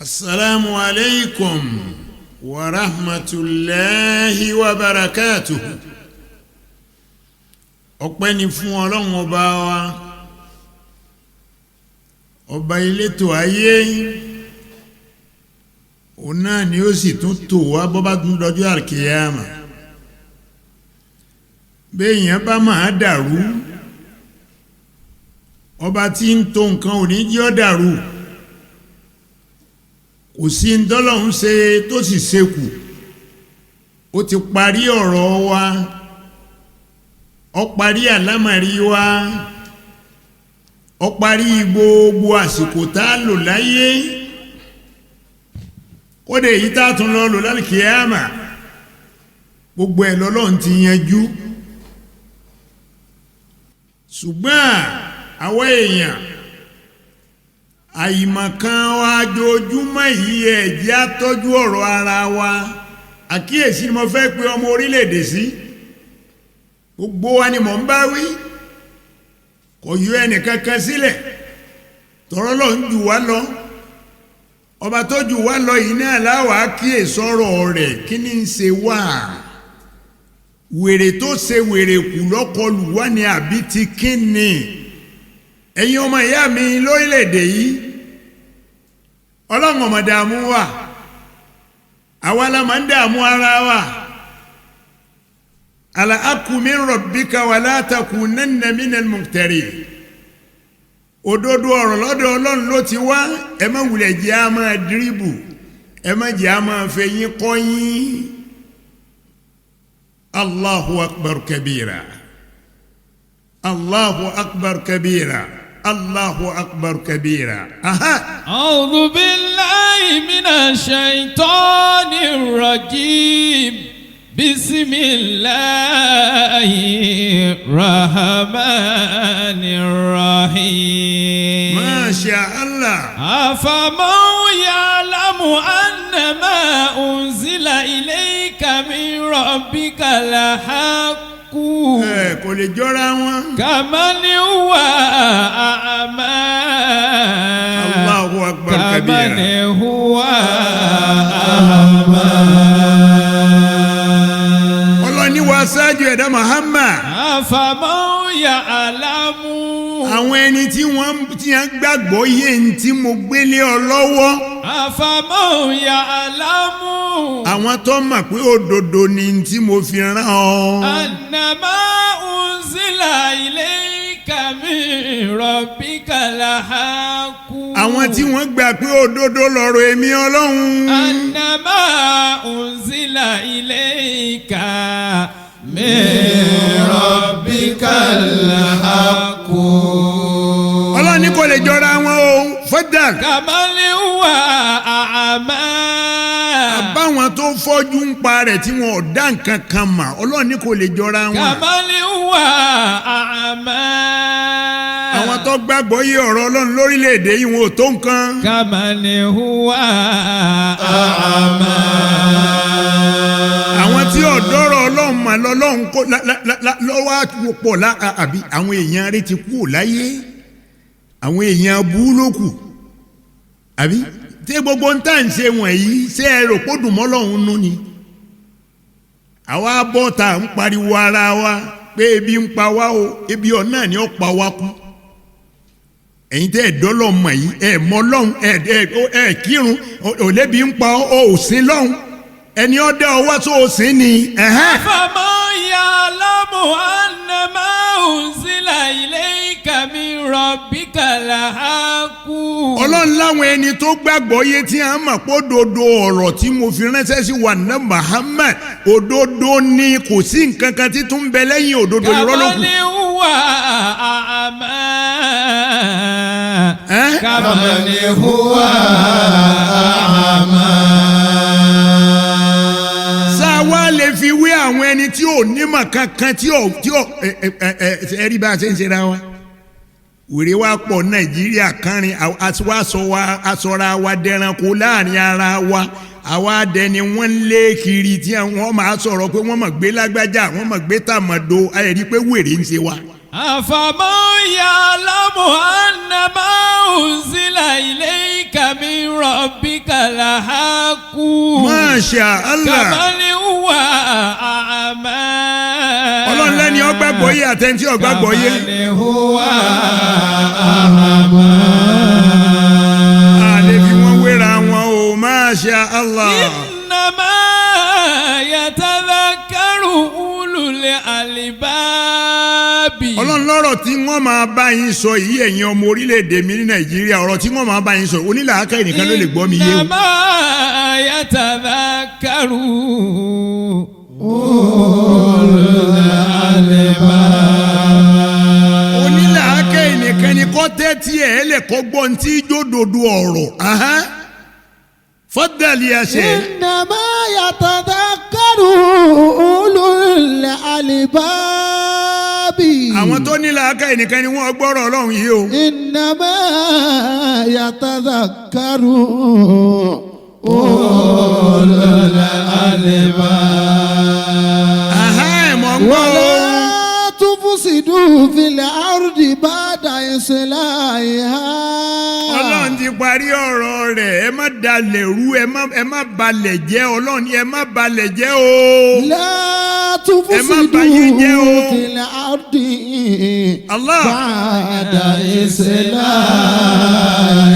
Assalamu alaikum wa rahmatullahi wa barakatuhu. Ọpẹ́ ni fún Ọlọ́run ọba wa, ọba ìlétò ayé. Òun náà ni ó sì tún tò wá bọ́ bá tún dọjọ́ àkíyàmà. Béèyàn bá máa dàrú, ọba tí ń tò nǹkan ò ní jẹ́ ó dàrú. Kò sí ńdọ́lọ́hun ṣe tó sì ṣekù. Ó ti parí ọ̀rọ̀ wa, ó parí àlámọ̀rí wa, ó parí gbogbo àsìkò tá a lò láyé. Kódà èyí tá a tún lọ lò lálùkìyàmà, gbogbo ẹ̀ lọ́lọ́run ti yanjú. Ṣùgbọ́n àwọn èèyàn àìmọ̀kan wa jojúmọ́ yìí ẹ̀jẹ̀ àtọ́jú ọ̀rọ̀ ara wa. Àkíyèsí ni mo fẹ́ pe ọmọ orílẹ̀-èdè sí. Gbogbo wa ni mò ń bá wí. Kò yọ ẹnìkankan sílẹ̀. Tọ́rọ́ lọ ń jù wá lọ. Ọba tó jù wá lọ yìí náà láwàá kíyèsọ́rọ̀ rẹ̀ kí ni ń ṣe wá. Wèrè tó ṣe wèrè kù lọ́kọlù wá ní àbí ti kí ni. Ẹ̀yin ọmọ ìyá mi lórílẹ̀-èdè yìí, Ọlọ́run ọmọ dààmú wa, àwa la máa ń dààmú ara wa. Ala aku min rabbika wala takunanna minal mumtarin. Òdodo ọ̀rọ̀ lọ́dọ̀ Ọlọ́run ló ti wá. Ẹ má wulẹ̀ jẹ́ a máa dírìbù, ẹ má jẹ́ a máa fẹ̀yìn kọ́yìn. Allahu akbar kabira, Allahu akbar kabira, Allahu akbar kabira. Aha. A'udhu billahi minash shaitanir rajim. Bismillahir rahmanir rahim. Masha Allah. Afaman ya'lamu annama unzila ilayka min rabbikal haqq. Kò lè jọra wọn. Kamani huwa a'ma. Allahu akbar kabira. Kamani huwa a'ma. Ọlọ́ni wa ṣáájú ẹ̀dá Muhammad. Afaman ya'lamu. Àwọn ẹni tí wọ́n gbàgbọ́ yé ní tí mo gbélé ọ lọ́wọ́. Afaman ya'lamu. Àwọn tó mọ̀ pé òdodo ni tí mo fi rán ọ. Annama unzila ilayka min rabbikal haqq. Àwọn tí wọ́n gbà pé òdodo lọ̀rọ̀ èmi Ọlọ́run. Annama unzila ilayka min rabbikal haqq. Ọlọ́ni kò lè jọra wọn o. Fadal. Kamali huwa a'ma. Àbáwọn tó fọ́jú ń pa rẹ̀ tí wọn ò dá nǹkan kan mà. Ọlọ́ni kò lè jọra wọn. Kamali huwa a'ma. Àwọn tó gbàgbọ́ yé ọ̀rọ̀ Ọlọ́run lórílẹ̀‐èdè yìí wọn ò tó nǹkan. Kamali huwa a'ma. Àwọn tí ọ̀dọ́rọ̀ Ọlọ́run mà lọ́lọ́run kó lọ́wọ́ pọ̀ àbí àwọn èèyàn rẹ̀ ti kú láyé. Àwọn èèyàn bú ló kù. Àbí tí gbogbo ń tà ń ṣe wọ̀nyí ṣé ẹ rò kó dùn mọ́ Ọlọ́run nú ni. Àwa bọ́ta ń pariwo ara wa pé ebi ń pa wá o, ebi ọ̀nà ni ó pa wá kú. Ẹ̀yin tẹ́ ẹ̀ dọ́lọ́ mọ̀ yìí ẹ̀ mọ Ọlọ́run ẹ̀ kírun òlébi ń pa ọ́ ò sìn Ọlọ́run ẹni ó dá ọwọ́ tó o sìn ni. Afaman ya'lamu annama unzila ilayka min rabbikal haqq. Ọlọ́run láwọn ẹni tó gbàgbọ́ yé tí a mọ̀ pé òdodo ọ̀rọ̀ tí mo fi ránṣẹ́ sí wa ní Muhammad òdodo ni kò sí nǹkan kan tí tún ń bẹ lẹ́yìn òdodo irọ́ ló kù. Kamani huwa a'ma. Kamani huwa a'ma. Sáwa lè fi wé àwọn ẹni tí ò nímọ̀ kankan tí ò ẹ̀rí bá a ṣe ń ṣe ra wa. Wèrè wa pọ̀ Nàìjíríà kánrin aṣọra wa dẹranko láàrin ara wa. Àwa dẹni wọ́n ń lé kiri tí wọ́n máa sọ̀rọ̀ pé wọ́n mọ̀ gbé lágbájá wọ́n mọ̀ gbé tàmọ̀dò ayẹ̀rí pé wèrè ń ṣe wa. أفمن يعلم أن ما أنزل إليك من ربك الحق Masha Allah. كمن هو أعمى Ọlọ́run lẹ́ni ọgbàgbọ́ yé àtẹ̀ntí ọgbàgbọ́ yé. كمن هو أعمى Àlè fi wọ́n wéra wọn o. Masha Allah. إنما يتذكر أولو الألباب. Ọlọ́run lọ́rọ̀ tí wọ́n máa bá yín sọ yìí ẹ̀yin ọmọ orílẹ̀-èdè mi ní Nàìjíríà ọ̀rọ̀ tí wọ́n máa bá yín sọ onílàákà ẹnìkan ló lè gbọ́ mi yé o. إنما يتذكر onílàákà ẹnìkan ni kọ́ tẹ́tí ẹ̀ lè kọ́ gbọ́ ní tí jódodo ọ̀rọ̀. Fọ́dàlì àṣẹ. إنما يتذكر أولو الألباب. Àwọn tó nílàákà ẹnìkan ni wọ́n gbọ́rọ̀ Ọlọ́run yìí o. إنما يتذكر أولو الألباب. Mọ̀ ń gbọ́ o. ولا تفسدوا في الأرض بعد إصلاحها. Ọlọ́run ti parí ọ̀rọ̀ rẹ̀ ẹ má dalẹ̀ rú ẹ má balẹ̀ jẹ́ Ọlọ́run ẹ má balẹ̀ jẹ́ o. لا تفسدوا في الأرض Allah. بعد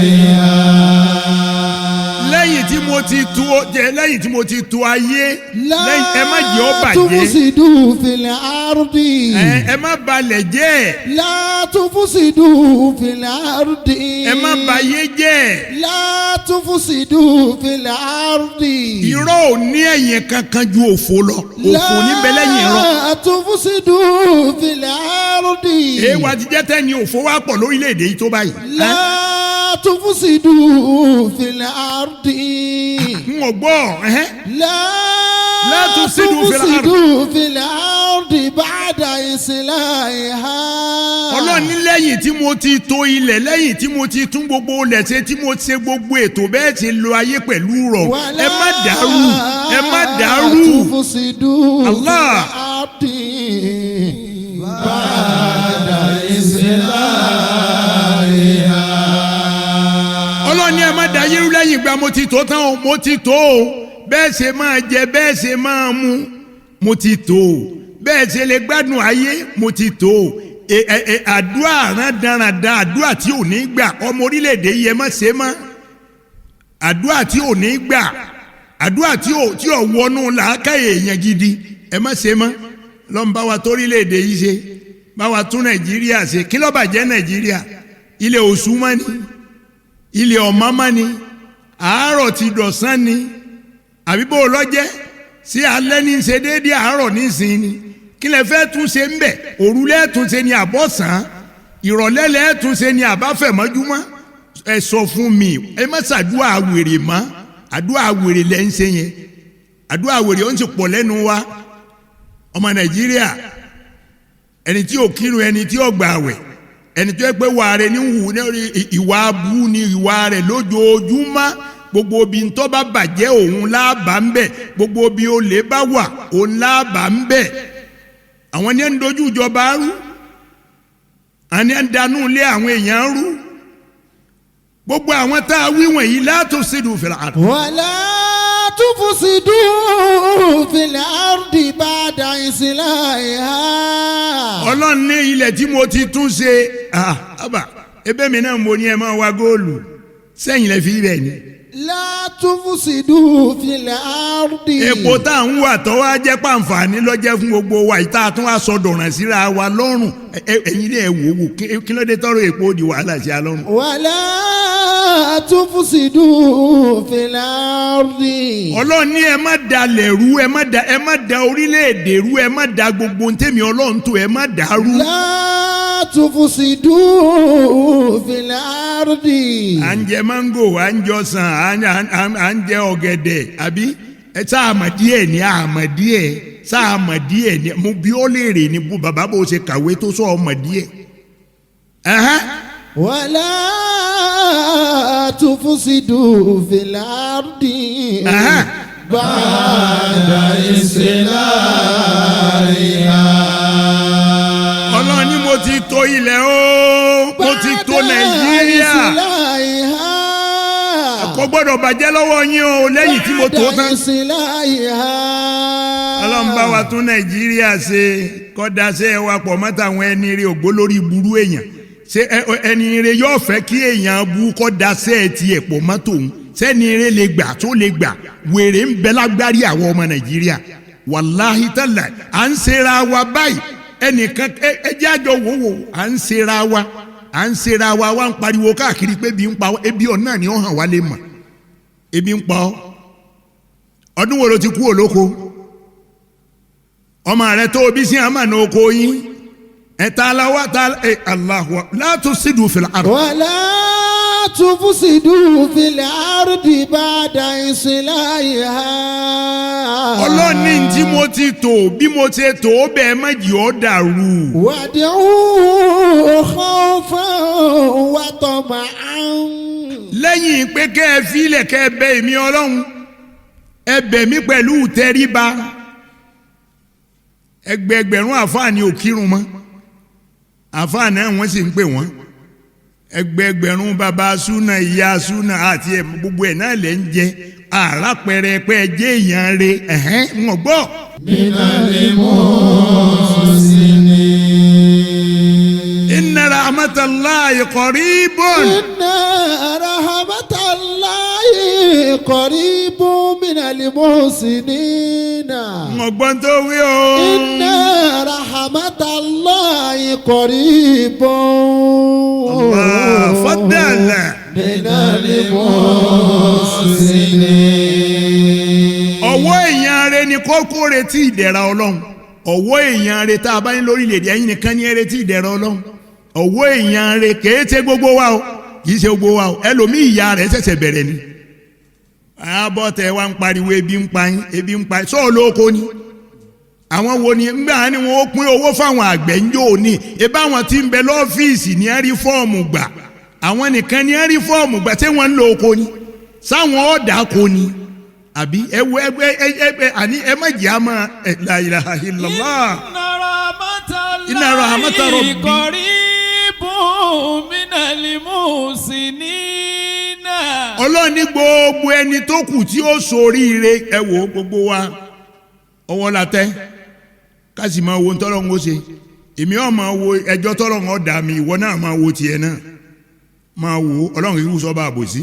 إصلاحها. lẹ́yìn tí mo ti tu lẹ́yìn tí mo ti tu ayé lẹ́yìn ẹ má jẹ́ ó لا bàjẹ́ تفسدوا في الأرض. ẹ má balẹ̀ jẹ́ لا تفسدوا في الأرض. ẹ má bayé jẹ́ لا تفسدوا في الأرض. irọ́ ò ní ẹ̀yìn kankan ju òfò lọ òfò níbẹ̀ lẹ́yìn irọ́. لا تفسدوا في الأرض. èèwà ti jẹ́ tẹ́ni òfò wá pọ̀ lórílẹ̀‐èdè yìí tó báyìí. لا تفسدوا في الأرض. n ò gbọ́ لا تفسدوا في الأرض. تفسدوا في الأرض بعد إصلاحها. Ọlọ́run ní lẹ́yìn tí mo ti tò ilẹ̀ lẹ́yìn tí mo ti tún gbogbo ilẹ̀ ṣe tí mo ṣe gbogbo ètò bẹ́ẹ̀ ti lo ayé pẹ̀lú rọ̀ ẹ má dàrú ẹ má dàrú. تفسدوا Allah. في الأرض بعد إصلاحها. Ọlọ́run ní ẹ má da yẹ́rú lẹ́yìn ìgbà mo ti tó tán o mo ti tó o bẹ́ẹ̀ ṣe máa jẹ bẹ́ẹ̀ ṣe máa mu mo ti tó o bẹ́ẹ̀ ṣe lè gbádùn ayé mo ti tó o àdúrà rándanràndan àdúrà tí ò ní gbà ọmọ orílẹ̀-èdè yìí ẹ má ṣe mọ́ àdúrà tí ò ní gbà àdúrà tí ò wọnú làákàyè èèyàn gidi ẹ má ṣe mọ́ lọ́n bá wa torílẹ̀-èdè yìí ṣe bá wa tún Nàìjíríà ṣe kí ló bàjẹ́ Nàìjíríà ilẹ̀ òṣù mọ́ ni ilẹ̀ ọ̀mọ́mọ́ ni àárọ̀ ti dọ̀sán ni àbí bó lọ́jẹ́ sí alẹ́ ní ṣe déédéé àárọ̀ nísìnyí ni kí lẹ fẹ́ tún ṣe ń bẹ̀ òrùlé tún ṣe ni àbọ̀sán ìrọ̀lẹ́ lẹ́ tún ṣe ni àbáfẹ̀mọ́júmọ́ ẹ sọ fún mi ẹ má ṣàdúrà wèrè mọ́ àdúrà wèrè lẹ́ ń ṣe yẹn àdúrà wèrè ó ń ti pọ̀ lẹ́nu wa ọmọ Nàìjíríà ẹni tí ò kírun ẹni tí ò gbààwẹ̀ ẹni tó yẹ pé wà rẹ ní wù ní ìwà abú ni ìwà rẹ lójoojúmọ́ gbogbo bí ntọ́ bá bàjẹ́ òun láàbà ń bẹ̀ gbogbo bí olè bá wà òun láàbà ń bẹ̀ àwọn ní ẹ̀ ń dojú ìjọba rú àní ẹ̀ ń danú ilé àwọn èèyàn rú gbogbo àwọn tá a wí wọ̀nyí la tufsidu fil ard. wala tufsidu fil ardi ba'da islahiha. Ọlọ́run ní ilẹ̀ tí mo ti tún ṣe ebe mi náà mo ní ẹ máa wá góòlù sẹ́yìn lẹ́ fi ibẹ̀ ni. la tufsidu fil ardi. epo tá à ń wà tó wá jẹ́ pàǹfààní lọ́jẹ́ fún gbogbo wa ìta tún wá sọ dọ̀ràn síra wa lọ́rùn ẹ̀yin lè wò wò kí ló dé tọrọ epo di wàhálà sí a lọ́rùn. wala tufsidu fil ardi. Ọlọ́run ní ẹ má dalẹ̀ rú ẹ má da orílẹ̀-èdè rú ẹ má da gbogbo ntẹ́mi Ọlọ́run tó ẹ má dàrú. la tufsidu fil ardi. à ń jẹ mángò à ń jọ sàn à ń jẹ ọ̀gẹ̀dẹ̀ àbí ẹ sá àmọ̀ díẹ̀ ní àmọ̀ díẹ̀ sá àmọ̀ díẹ̀ ní mo bí ó lè rè ní bàbá bó ṣe kàwé tó sọ ọmọ díẹ̀. wala tufsidu fil ardi. ba'da islahiha. Ọlọ́run ni mo ti tó ilẹ̀ o mo ti tó Nàìjíríà kò gbọ́dọ̀ bàjẹ́ lọ́wọ́ yín o lẹ́yìn tí mo tó tán. Ọlọ́run bá wa tún Nàìjíríà ṣe kọ́dà ṣe wa pọ̀ mọ́tà àwọn ẹni rẹ̀ ògbó lórí burú èèyàn ṣé ẹni rẹ̀ yóò fẹ́ kí èèyàn bú kọ́dà ṣe tiẹ̀ pọ̀ mọ́tò òun sẹ́ni rẹ̀ lè gbà tó lè gbà wèrè ń bẹ lágbárí àwọn ọmọ Nàìjíríà wàláhì tálà à ń ṣera wa báyìí ẹnìkan ẹjẹ́ àjọ wòwò à ń ṣera wa wá ń pariwo káàkiri pé ebi ń pa ebi ọ̀nà ni ó hàn wá lè mọ̀ ebi ń pa ọ́ ọdún wo ló ti kú olóko ọmọ rẹ tó bí sí àmàna oko yín ẹ̀ta aláwa ta Allahu la tufsidu fil ard. wala tufsidu fil ardi ba'da islahiha. ọlọ́ni tí mo ti tò bí mo ti tò ó bẹ́ẹ̀ má jì ọ́ dàrú. wad'u khawfan wa tama'an. lẹ́yìn pé kẹ́ ẹ filẹ̀ kẹ́ ẹ bẹ èmi Ọlọ́run ẹ bẹ̀ mí pẹ̀lú tẹríba ẹgbẹ̀rún àfáàní ò kírun mọ́ àfáàní àwọn sì ń pè wọ́n ẹgbẹ̀rún bàbá súnà ìyá súnà àti gbogbo ẹ̀ náà lẹ́ ń jẹ àràpẹrẹ pé ẹ jẹ́ èèyàn rẹ ń gbọ́. minal muhsinin. inna rahmatallahi qaribun. inna rahmatallahi qaribun minal muhsinin. ọgbọ́n tó wí o. inna rahmatallahi qaribun. Allah faddala. minal muhsinin. ọwọ́ èèyàn rẹ ni kókó retí ìdẹ̀ra Ọlọ́run ọwọ́ èèyàn rẹ tá a bá ń lórílẹ̀‐èdè ẹ̀yin nìkan ní retí ìdẹ̀ra Ọlọ́run ọwọ́ èèyàn rẹ kìí ṣe gbogbo wa o kìí ṣe gbogbo wa o ẹlòmíì ìyá rẹ ṣẹ̀ṣẹ̀ bẹ̀rẹ̀ ni abọ́tẹ̀ wa ń pariwo ebi ń pa yín sọ́ọ̀ lóko ni àwọn wo ni ńgbà ni wọn ó pín owó fáwọn àgbẹ̀ ń jò ní ebá àwọn tí ń bẹ lọ́fíìsì ní ẹ̀rí fọ́ọ̀mù gbà àwọn nìkan ní ẹ̀rí fọ́ọ̀mù gbà tí wọ́n ń lo oko ni sáwọn ọ̀dà ko ni àbí ẹgbẹ́ àní ẹ má jẹ́ àmọ́ la ilaha illallah. inna rahmata rabbi qaribun minal muhsinina. Ọlọ́run ní gbogbo ẹni tó kù tí ó ṣoríire ẹ wò gbogbo wa ọwọ́ la tẹ́ ká sì máa wo tọ́lọ́run ó ṣe èmi ọ̀ máa wo ẹjọ́ tọ́lọ́run ó dá mi ìwọ náà máa wo tiẹ̀ náà máa wo Ọlọ́run kìí sọ́ba àbòsí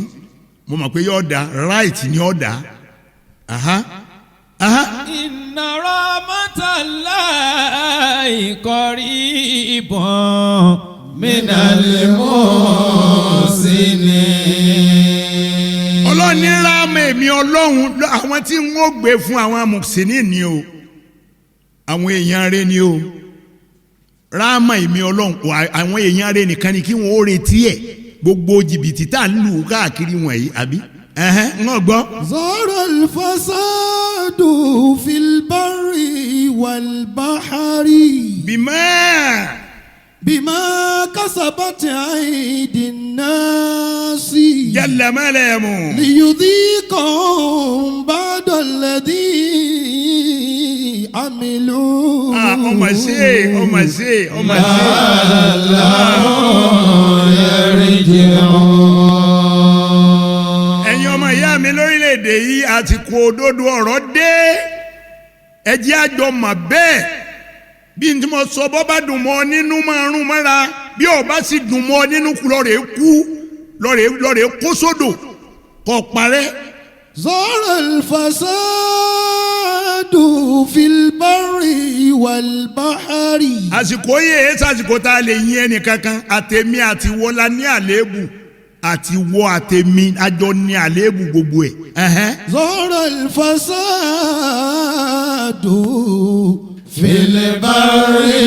mo mọ̀ pé yóò dá right ni ó dá. inna rahmatallahi qaribun minal muhsinin. Ọlọ́run ní ráàmù èmi Ọlọ́run àwọn tí ń ó gbé fún àwọn muhsinin ni o àwọn èèyàn rẹ ni o ráàmù èmi Ọlọ́run àwọn èèyàn rẹ nìkan ni kí wọ́n ó retí ẹ̀ gbogbo jìbìtì tá à ń lù káàkiri wọ̀nyí àbí ń gbọ́. zara al-fasadu fil barri wal bahri. bima kasabat aydin nasi. jalla malamu. liyudhiqahum ba'da alladhi amilu. ọmọ ṣe. ọmọ ìyá mi lórílẹ̀‐èdè yìí àti kó òdodo ọ̀rọ̀ dé ẹ jẹ́ àjọ mà bẹ́ẹ̀ bí n tí mo sọ bọ́ bá dùn mọ́ nínú máa rún mọ́ra bí ó bá sì dùn mọ́ nínú lọ́rẹ̀ẹ́ kó sódò kó parẹ́. zara al-fasadu fil barri wal bahri. àsìkò yìí sàsìkò tá a lè yin ẹnì kankan àtẹ̀mí àti wọlá ní àléébù àti wọ àtẹ̀mí àjọ ní àléébù gbogbo ẹ̀. zara al-fasadu fil barri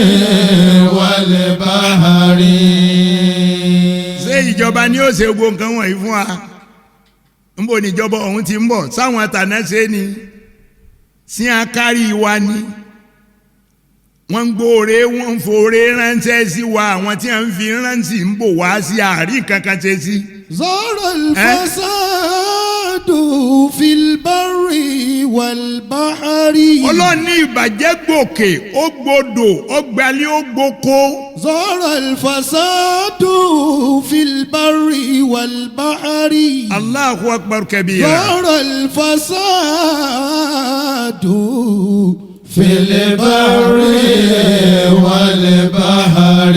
wal bahri. ṣé ìjọba ni ó ṣe gbogbo nǹkan wọ̀nyí fún wa ń bò ní ìjọba ọ̀hún ti ń bọ̀ sáwọn àtàná ṣe ni sí akárí wa ni wọ́n ń gbóore wọ́n ń fòore ránṣẹ́ sí wa àwọn tí wọ́n fi ránṣẹ́ ń bò wá sí àárín kankan ṣe sí. zara al-fasadu fil barri والبحر ọlọ́run ní ìbàjẹ́ gbòkè ó gbodò ó gbalẹ̀ ó gboko. ظهر الفساد في البر والبحر Allahu akbar kabira. ظهر الفساد في البر والبحر.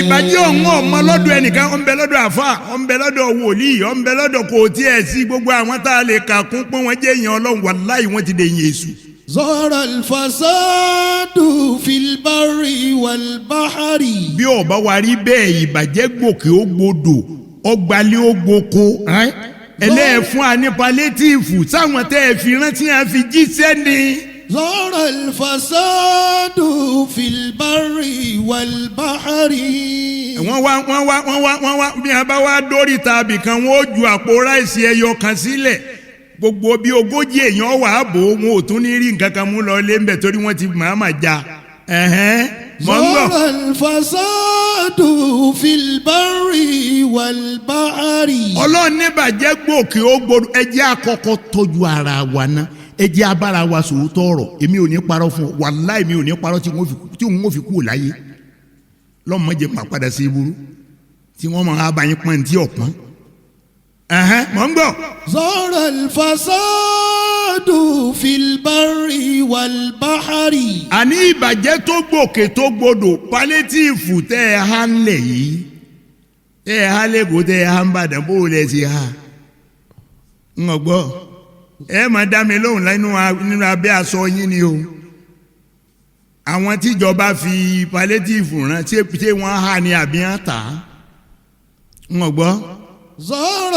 ìbàjẹ́ ọ̀hún ọmọ lọ́dọ̀ ẹnìkan ó ń bẹ lọ́dọ̀ àfà ó ń bẹ lọ́dọ̀ wòlíì ó ń bẹ lọ́dọ̀ kò tiẹ̀ sí gbogbo àwọn tá a lè kà kún pọ́n wọn jẹ́ èèyàn ọlọ́run wàláhì wọ́n ti dẹ̀yìn èṣù. ظهر الفساد في البر والبحر bí ọba wa rí bẹ́ẹ̀ ìbàjẹ́ gbòkè ó gbodò ó gbalẹ̀ ó gboko ẹlẹ́ẹ̀fún anípalétíìfù sáwọn tẹ́ ẹ fi rántí à fi jíṣẹ́ ni. ظهر الفساد في البر والبحر wọ́n wá bí a bá wá dórí tàbí kan wọ́n ó ju àpò ráìsì ẹyọ kan sílẹ̀ gbogbo bí 40 èèyàn wà á bò wọn ò tún ní rí nǹkan kan mú lọ lé ń bẹ̀ torí wọ́n ti máa já mọ̀ ń gbọ́. ظهر الفساد في البر والبحر ọlọ́run ní bàjẹ́ gbòkè ó gbòdò ẹjẹ́ àkọ́kọ́ tọ́jú ara wa ná ẹjẹ́ abára wa sòótọ́ ọ̀rọ̀ èmi ò ní parọ́ fún ọ wàláì mi ò ní parọ́ tí wọ́n fi kú láyé lọ́mọdé máa padà sí iburu tí wọ́n máa bá yín pọ́n tí ọ̀pọ́n mọ̀ ń gbọ́. ظهر الفساد في البر والبحر àní ìbàjẹ́ tó gbòkè tó gbòdò palétíìfù tẹ́ ẹ há ń lẹ̀ yìí tẹ́ ẹ há lẹ́kọ̀ọ́ tẹ́ ẹ há ń bàdàn bó o lẹ̀ sí ha ń gbọ́ ẹ máa dá mi lóhùn nínú abẹ́ aṣọ yín ni o àwọn tíjọba fi palétíìfù rán ṣé wọ́n há ni àbí hàn tà ń gbọ́. ظهر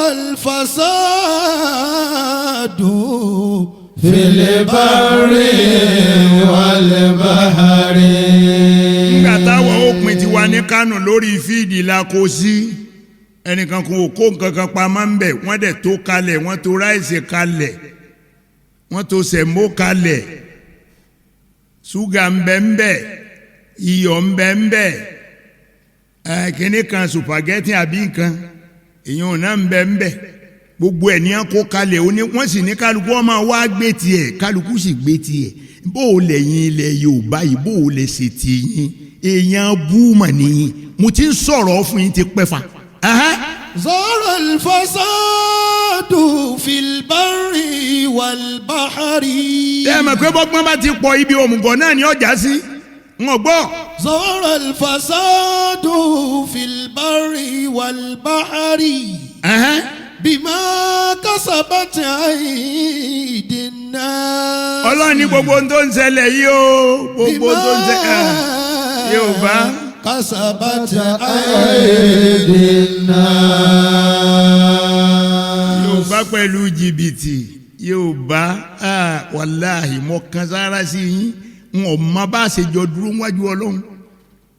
الفساد في البر والبحر. nígbà táwọn òpin ti wà ní Kánò lórí fíìdì la kó sí ẹnìkan kò kó nǹkan kan pamọ́ ń bẹ̀ wọ́n dẹ̀ tó kalẹ̀ wọ́n tó ráìsì kalẹ̀ wọ́n tó sẹ̀mó kalẹ̀ ṣúgà ń bẹ ń bẹ iyọ̀ ń bẹ ń bẹ kínní kan sùpàgẹ́tì àbí nǹkan èèyàn náà ń bẹ ń bẹ gbogbo ẹ̀ ní à ń kó kalẹ̀ wọ́n sì ní kálukú wọn máa wá gbé tiẹ̀ kálukú sì gbé tiẹ̀ bó o lẹ́yìn ilẹ̀ Yorùbá yìí bó o lè ṣe ti yín èèyàn búùmọ̀ nìyí mo ti ń sọ̀rọ̀ fún yín ti pẹ́ fa. ظهر الفساد في البر والبحر. ẹ mọ̀ pé bọ́gbọ́n bá ti pọ̀ ibi òmùgọ̀ náà ni ọjà sí ń gbọ́. ظهر الفساد في البر والبحر بما كسبت أيدي الناس. ọlọ́run ní gbogbo ohun tó ń ṣẹlẹ̀ yìí o gbogbo ohun tó ń ṣẹlẹ̀ Yorùbá. كسبت أيدي الناس. Yorùbá pẹ̀lú jìbìtì Yorùbá wàláhì mọ kan sára sí yín n ò mọ bá a ṣe jọ dúró níwájú Ọlọ́run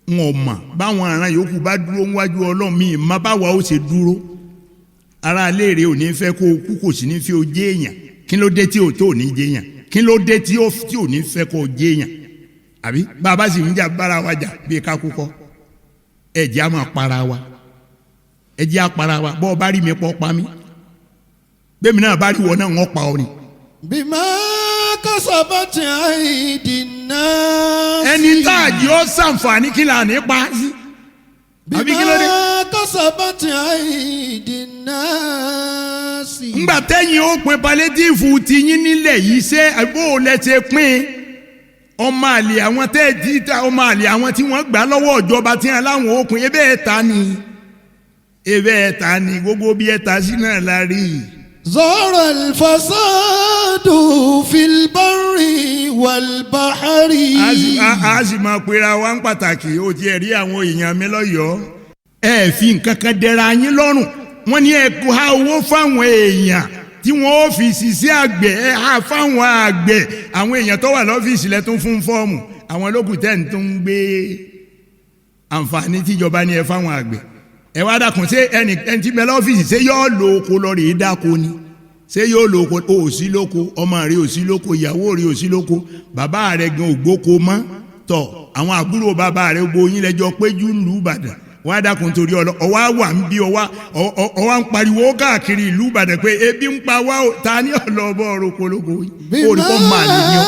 n ò mọ báwọn ará yòókù bá dúró níwájú Ọlọ́run mi má báwa ó ṣe dúró ara léèrè ò ní fẹ́ kó o kú kò sí ní fi o jẹ́ èèyàn kí ló dé tí o tó ní jẹ́ èèyàn kí ló dé tí o ní fẹ́ kó o jẹ́ èèyàn àbí bàbá sì ń jà bára wa jà bí ká kú kọ́ ẹ̀jẹ̀ á máa para wa ẹ̀jẹ̀ á para wa bọ́ ọ bá rí mi pọ́ pa mí bẹ́ẹ̀ mi náà bá rí wọn náà wọ́n pa ọ ni. بما كسبت أيدي الناس. ẹni tá a jẹ́ ọ́ sàǹfààní kí là ní pa sí. àbí kí ló dé. بما كسبت أيدي الناس. ńgbà tẹ́yìn ó pin palétíìfù ti yín nílẹ̀ yìí ṣé bó o lẹ ṣe pín ọmọ àlè àwọn tẹ́ ẹ jí ta ọmọ àlè àwọn tí wọ́n gbà lọ́wọ́ ìjọba tí wọ́n láwọn ó pin ebe ẹ̀ ta ni gbogbo bí ẹ̀ ta sí náà la rí i. ظهر الفساد في البر والبحر. a sì máa pera wa ń pàtàkì ó ti rí àwọn èèyàn mi lọ́yọ̀ọ́ ẹ fi nǹkan kan dẹra yín lọ́rùn wọ́n ní ẹ kó ha owó fáwọn èèyàn tí wọ́n ó fi ṣiṣẹ́ àgbẹ̀ ẹ ha fáwọn àgbẹ̀ àwọn èèyàn tó wà lọ́fíìsì lẹ́tún fún fọ́ọ̀mù àwọn olókùn tẹ̀ ń tún gbé àǹfààní tíjọba ní ẹ fáwọn àgbẹ̀ ẹ wá dákun ṣé ẹni tí bẹ lọ́fíìsì ṣé yóò lo oko lọ rèé dáko ni ṣé yóò lo oko o ò sí lóko ọmọ rẹ ò sí lóko ìyàwó rẹ ò sí lóko bàbá rẹ gan ò gbóko mọ́ tọ àwọn àbúrò bàbá rẹ gbogbo yín lẹ́jọ́ péjú ńlú Ìbàdàn wọ́n á dákun torí ọwọ́ wà ń bí ọwọ́ ń pariwo káàkiri ìlú Ìbàdàn pé ebi ń pa wá ta ní ọlọ́bọ̀ rokoloko olùkọ́ máa lè ní ọ.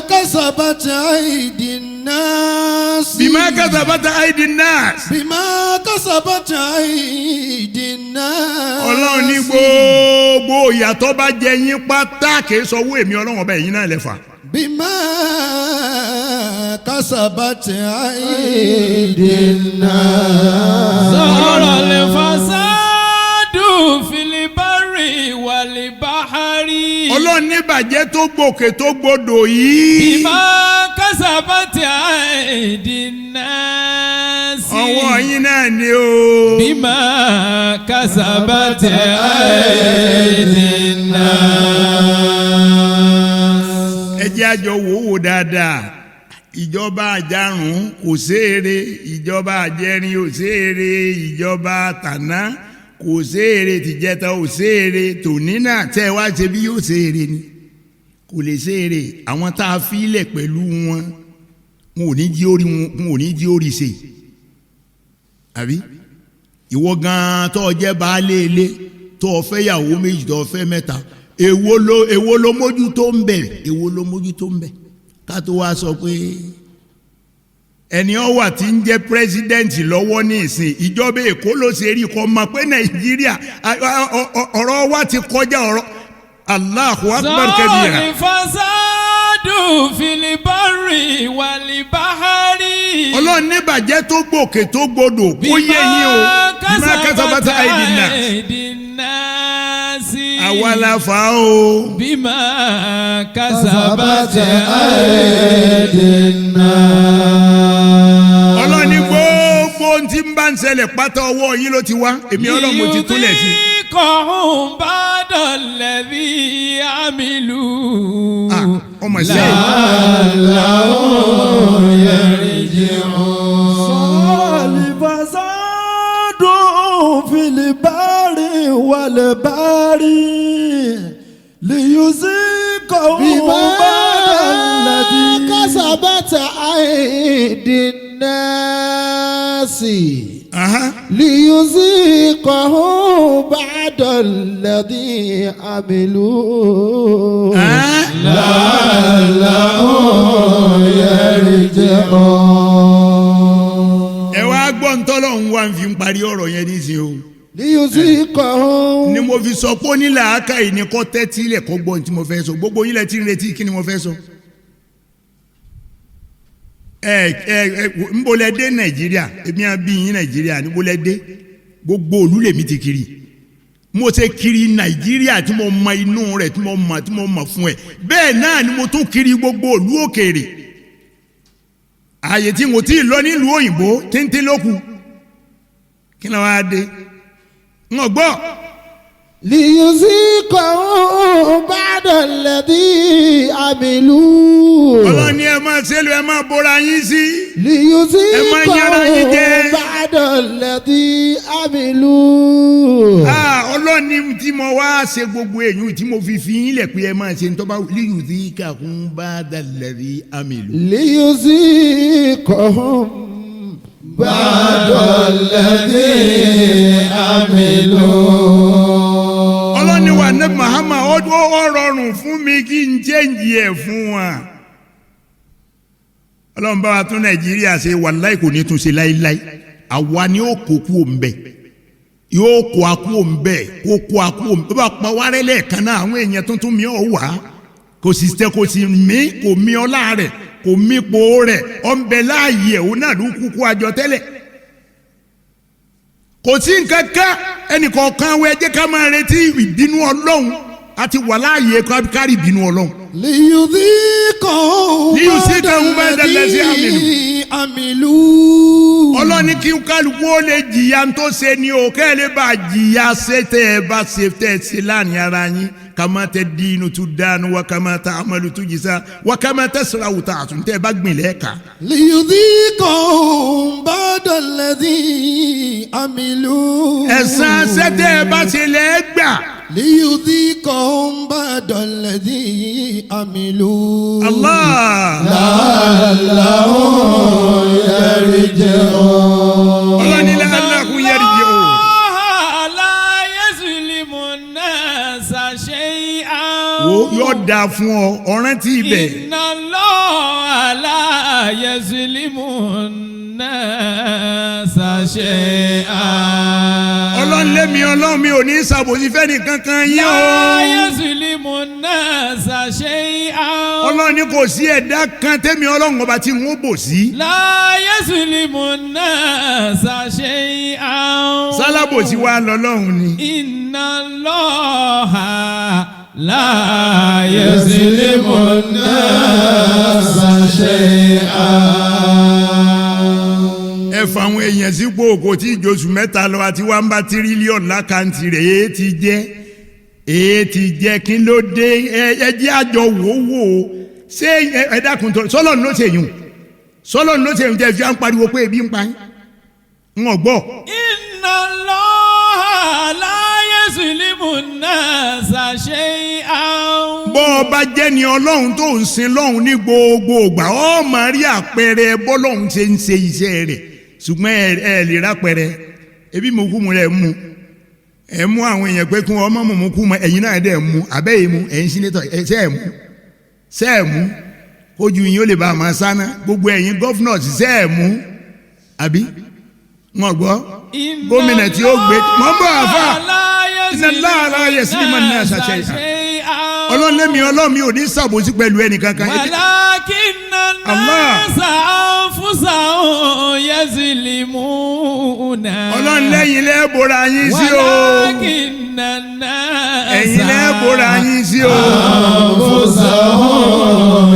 كسبت أيدي الناس بما كسبت أيدي الناس. بما كسبت أيدي الناس. Ọlọ́run ní gbogbo ìyàtọ̀ bá jẹ yín pátá kìí sọ owó èmi Ọlọ́run ọba ẹ̀yin náà lẹ́fà. بما كسبت أيدي الناس. ظهر الفساد في البر والبحر. Ọlọ́run ní bàjẹ́ tó gbòkè tó gbòdò yìí. بما كسبت أيدي الناس. ọwọ́ yín náà ni o. بما كسبت أيدي الناس. ẹ jẹ́ àjọ wò dáadáa ìjọba àjàrùn kò séèrè ìjọba àjẹrin ò séèrè ìjọba tàná kò séèrè tìjẹta ò séèrè tòní náà tẹ́ wá ṣe bí yóò séèrè ni kò lè séèrè àwọn tá a filẹ̀ pẹ̀lú wọn wọn ò ní jí orí ṣe àbí ìwọ gan-an tó jẹ́ baálé ilé tó fẹ́ yàwó méjì tó fẹ́ mẹ́ta èwo ló mójú tó ń bẹ̀ ká tó wá sọ pé ẹni ọwà tí ń jẹ́ pírẹsidẹ́ǹtì lọ́wọ́ ní ìsìn ìjọba Èkó ló ṣe rí kọ́ mọ̀ pé Nàìjíríà ọ̀rọ̀ wa ti kọjá ọ̀rọ̀ Allahu Akbar kabira. ظهر الفساد في البر والبحر. Ọlọ́run ní bàjẹ́ tó gbòkè tó gbòdò kó yé yín o bima kasabat aydin nas. àwa la fà á o. بما كسبت أيدي الناس. Ọlọ́run ní gbogbo ohun tí ń bá ń ṣẹlẹ̀ pátá ọwọ́ yín ló ti wá èmi Ọlọ́run mo ti túlẹ̀ sí. ليذيقهم بعد الذي عملوا. ọmọ sí i. لعلهم يرجعون. الفساد في البر والبحر ليذيقهم بعد الذي كسبت أيدي الناس ليذيقهم بعد الذي عملوا لعلهم يرجعون. ẹ wá gbọ́ ntọ́lọ́hún wá ń fi parí ọ̀rọ̀ yẹn nísìnyí o. ليذيقهم. ni mo fi sọ pé onílà áká yìí ni kọ́ tẹ́tí ilẹ̀ kọ́ gbọ́ tí mo fẹ́ sọ gbogbo yín lẹ ti ń retí kí ni mo fẹ́ sọ. ń bolẹ̀ dé Nàìjíríà èmi á bí yín Nàìjíríà ní bolẹ̀ dé gbogbo òlú lèmi ti kiri mo ṣe kiri Nàìjíríà tí mo mọ inú rẹ̀ tí mo mọ fún ẹ bẹ́ẹ̀ náà ni mo tún kiri gbogbo òlú òkèèrè ààyè tí mo ti lọ nílùú òyìnbó téńté lóku kí ni wàá dé ń gbọ́. ليذيقهم بعد الذي عملوا. Ọlọ́ni ẹ máa ṣẹlẹ̀ ẹ máa bọ́ra yín sí. ليذيقهم بعد الذي عملوا. Ọlọ́ni tí mo wá ṣe gbogbo èyí tí mo fi yín lẹ̀ pé ẹ máa ṣe ń tọ́ba ليذيقهم بعد الذي عملوا. ليذيقهم بعد الذي عملوا. Ọlọ́ni wa ní Muhammad ó rọrùn fún mi kí n jẹ́ǹjì ẹ̀ fún wa. Ọlọ́run bá wa tún Nàìjíríà ṣe wàláì kò ní tún ṣe láíláí àwa ni ó kó kú òǹbẹ yóò kó akú òǹbẹ kó kó akú òǹbẹ bá pa wárẹ́ lẹ́ẹ̀kan náà àwọn èèyàn tuntun mi ò wá kò sì tẹ kò sì mí kò mí ọlá rẹ̀ kò mí po rẹ̀ ọ̀nbẹ láàyè òun náà ló kúkú àjọ tẹ́lẹ̀ kò sí nǹkan kan ẹnìkọ̀ọ̀kan wẹ jẹ́ ká máa retí ìbínú Ọlọ́run àti wà láàyè kárí ìbínú Ọlọ́run. ليذيقهم بعد الذي عملوا. Ọlọ́ni kí kálukú ó lè jìyà tó ṣe ni o kẹ́ ẹ lè bá jìyà ṣe tẹ́ ẹ bá ṣe tẹ́ ẹ ṣe láàrin ara yín kama tadinu tudanu wa kama ta'malu tujza wa kama tasra'u ta'tun tẹ́ ẹ bá gbìn lẹ́ẹ̀ka. ليذيقهم بعد الذي عملوا. ẹ̀san ṣe tẹ́ ẹ bá ṣe lẹ́ẹ̀gbà. ليذيقهم بعد الذي عملوا. Allah. لعلهم يرجعون. wo yóò dáa fún ọ ọ̀ràn tí ibẹ̀. Inna Allaha la yazlimu an-nasa shay'an. ọlọ́run mi ò ní ṣàbòsí fẹ́ni kankan yín o. La yazlimu an-nasa shay'an. ọlọ́run ní kò sí ẹ̀dá kan tẹ́mi ọlọ́run ọba tí wọ́n bò sí. La yazlimu an-nasa shay'an. sálábòsí wa lọ́lọ́run ni. Inna Allaha la yazlimu an-nasa shay'an. ẹ fa àwọn èèyàn sípò kò tí ìjọsù mẹ́ta lọ àti 1 tírílíọ̀nù lákàntì rẹ̀ èyí ti jẹ́ kí ló dé ẹ jẹ́ àjọ wò ṣé ẹ dákun tó sọ́lọ́ọ̀nù ló ṣe yùn tẹ́ fi à ń pariwo pé ebi ń pa yín ń gbọ́. Inna Allaha la yazlimu an-nasa shay'an. bọ́ ọ bá jẹ́ ni ọlọ́run tó ń sin lọ́hùn ní gbogbo ìgbà ọ máa rí àpẹẹrẹ bọ́lọ́hun ṣe ń ṣe iṣẹ́ rẹ̀ ṣùgbọ́n ẹ lè rápẹẹrẹ ebi mo kú mu rẹ̀ mu ẹ mú àwọn èèyàn pé kí wọ́n mọ̀ mú kú mọ ẹ̀yin náà dẹ̀ mú abẹ́yẹ mu ẹ̀yin sínétọ̀ ṣe é mú ojú yín ó lè bá a máa sáná gbogbo ẹ̀yin gọ́fúnọ̀ ṣe é mú àbí wọn gbọ́ gómìnà tí ó gbé mọ́ bọ́ àfà iná láàárọ̀ ayé sinimá ní àṣàṣe ìhà ọlọ́lẹ́mi ọlọ́mi ò ní ṣàbòsí pẹ̀lú ẹnìkankan. walakinna an-nasa anfusahum yazlimuna. ọlọ́lẹ́yìn lẹ́bùrà yín sí o. walakinna an-nasa ẹ̀yin lẹ́bùrà yín sí o. anfusahum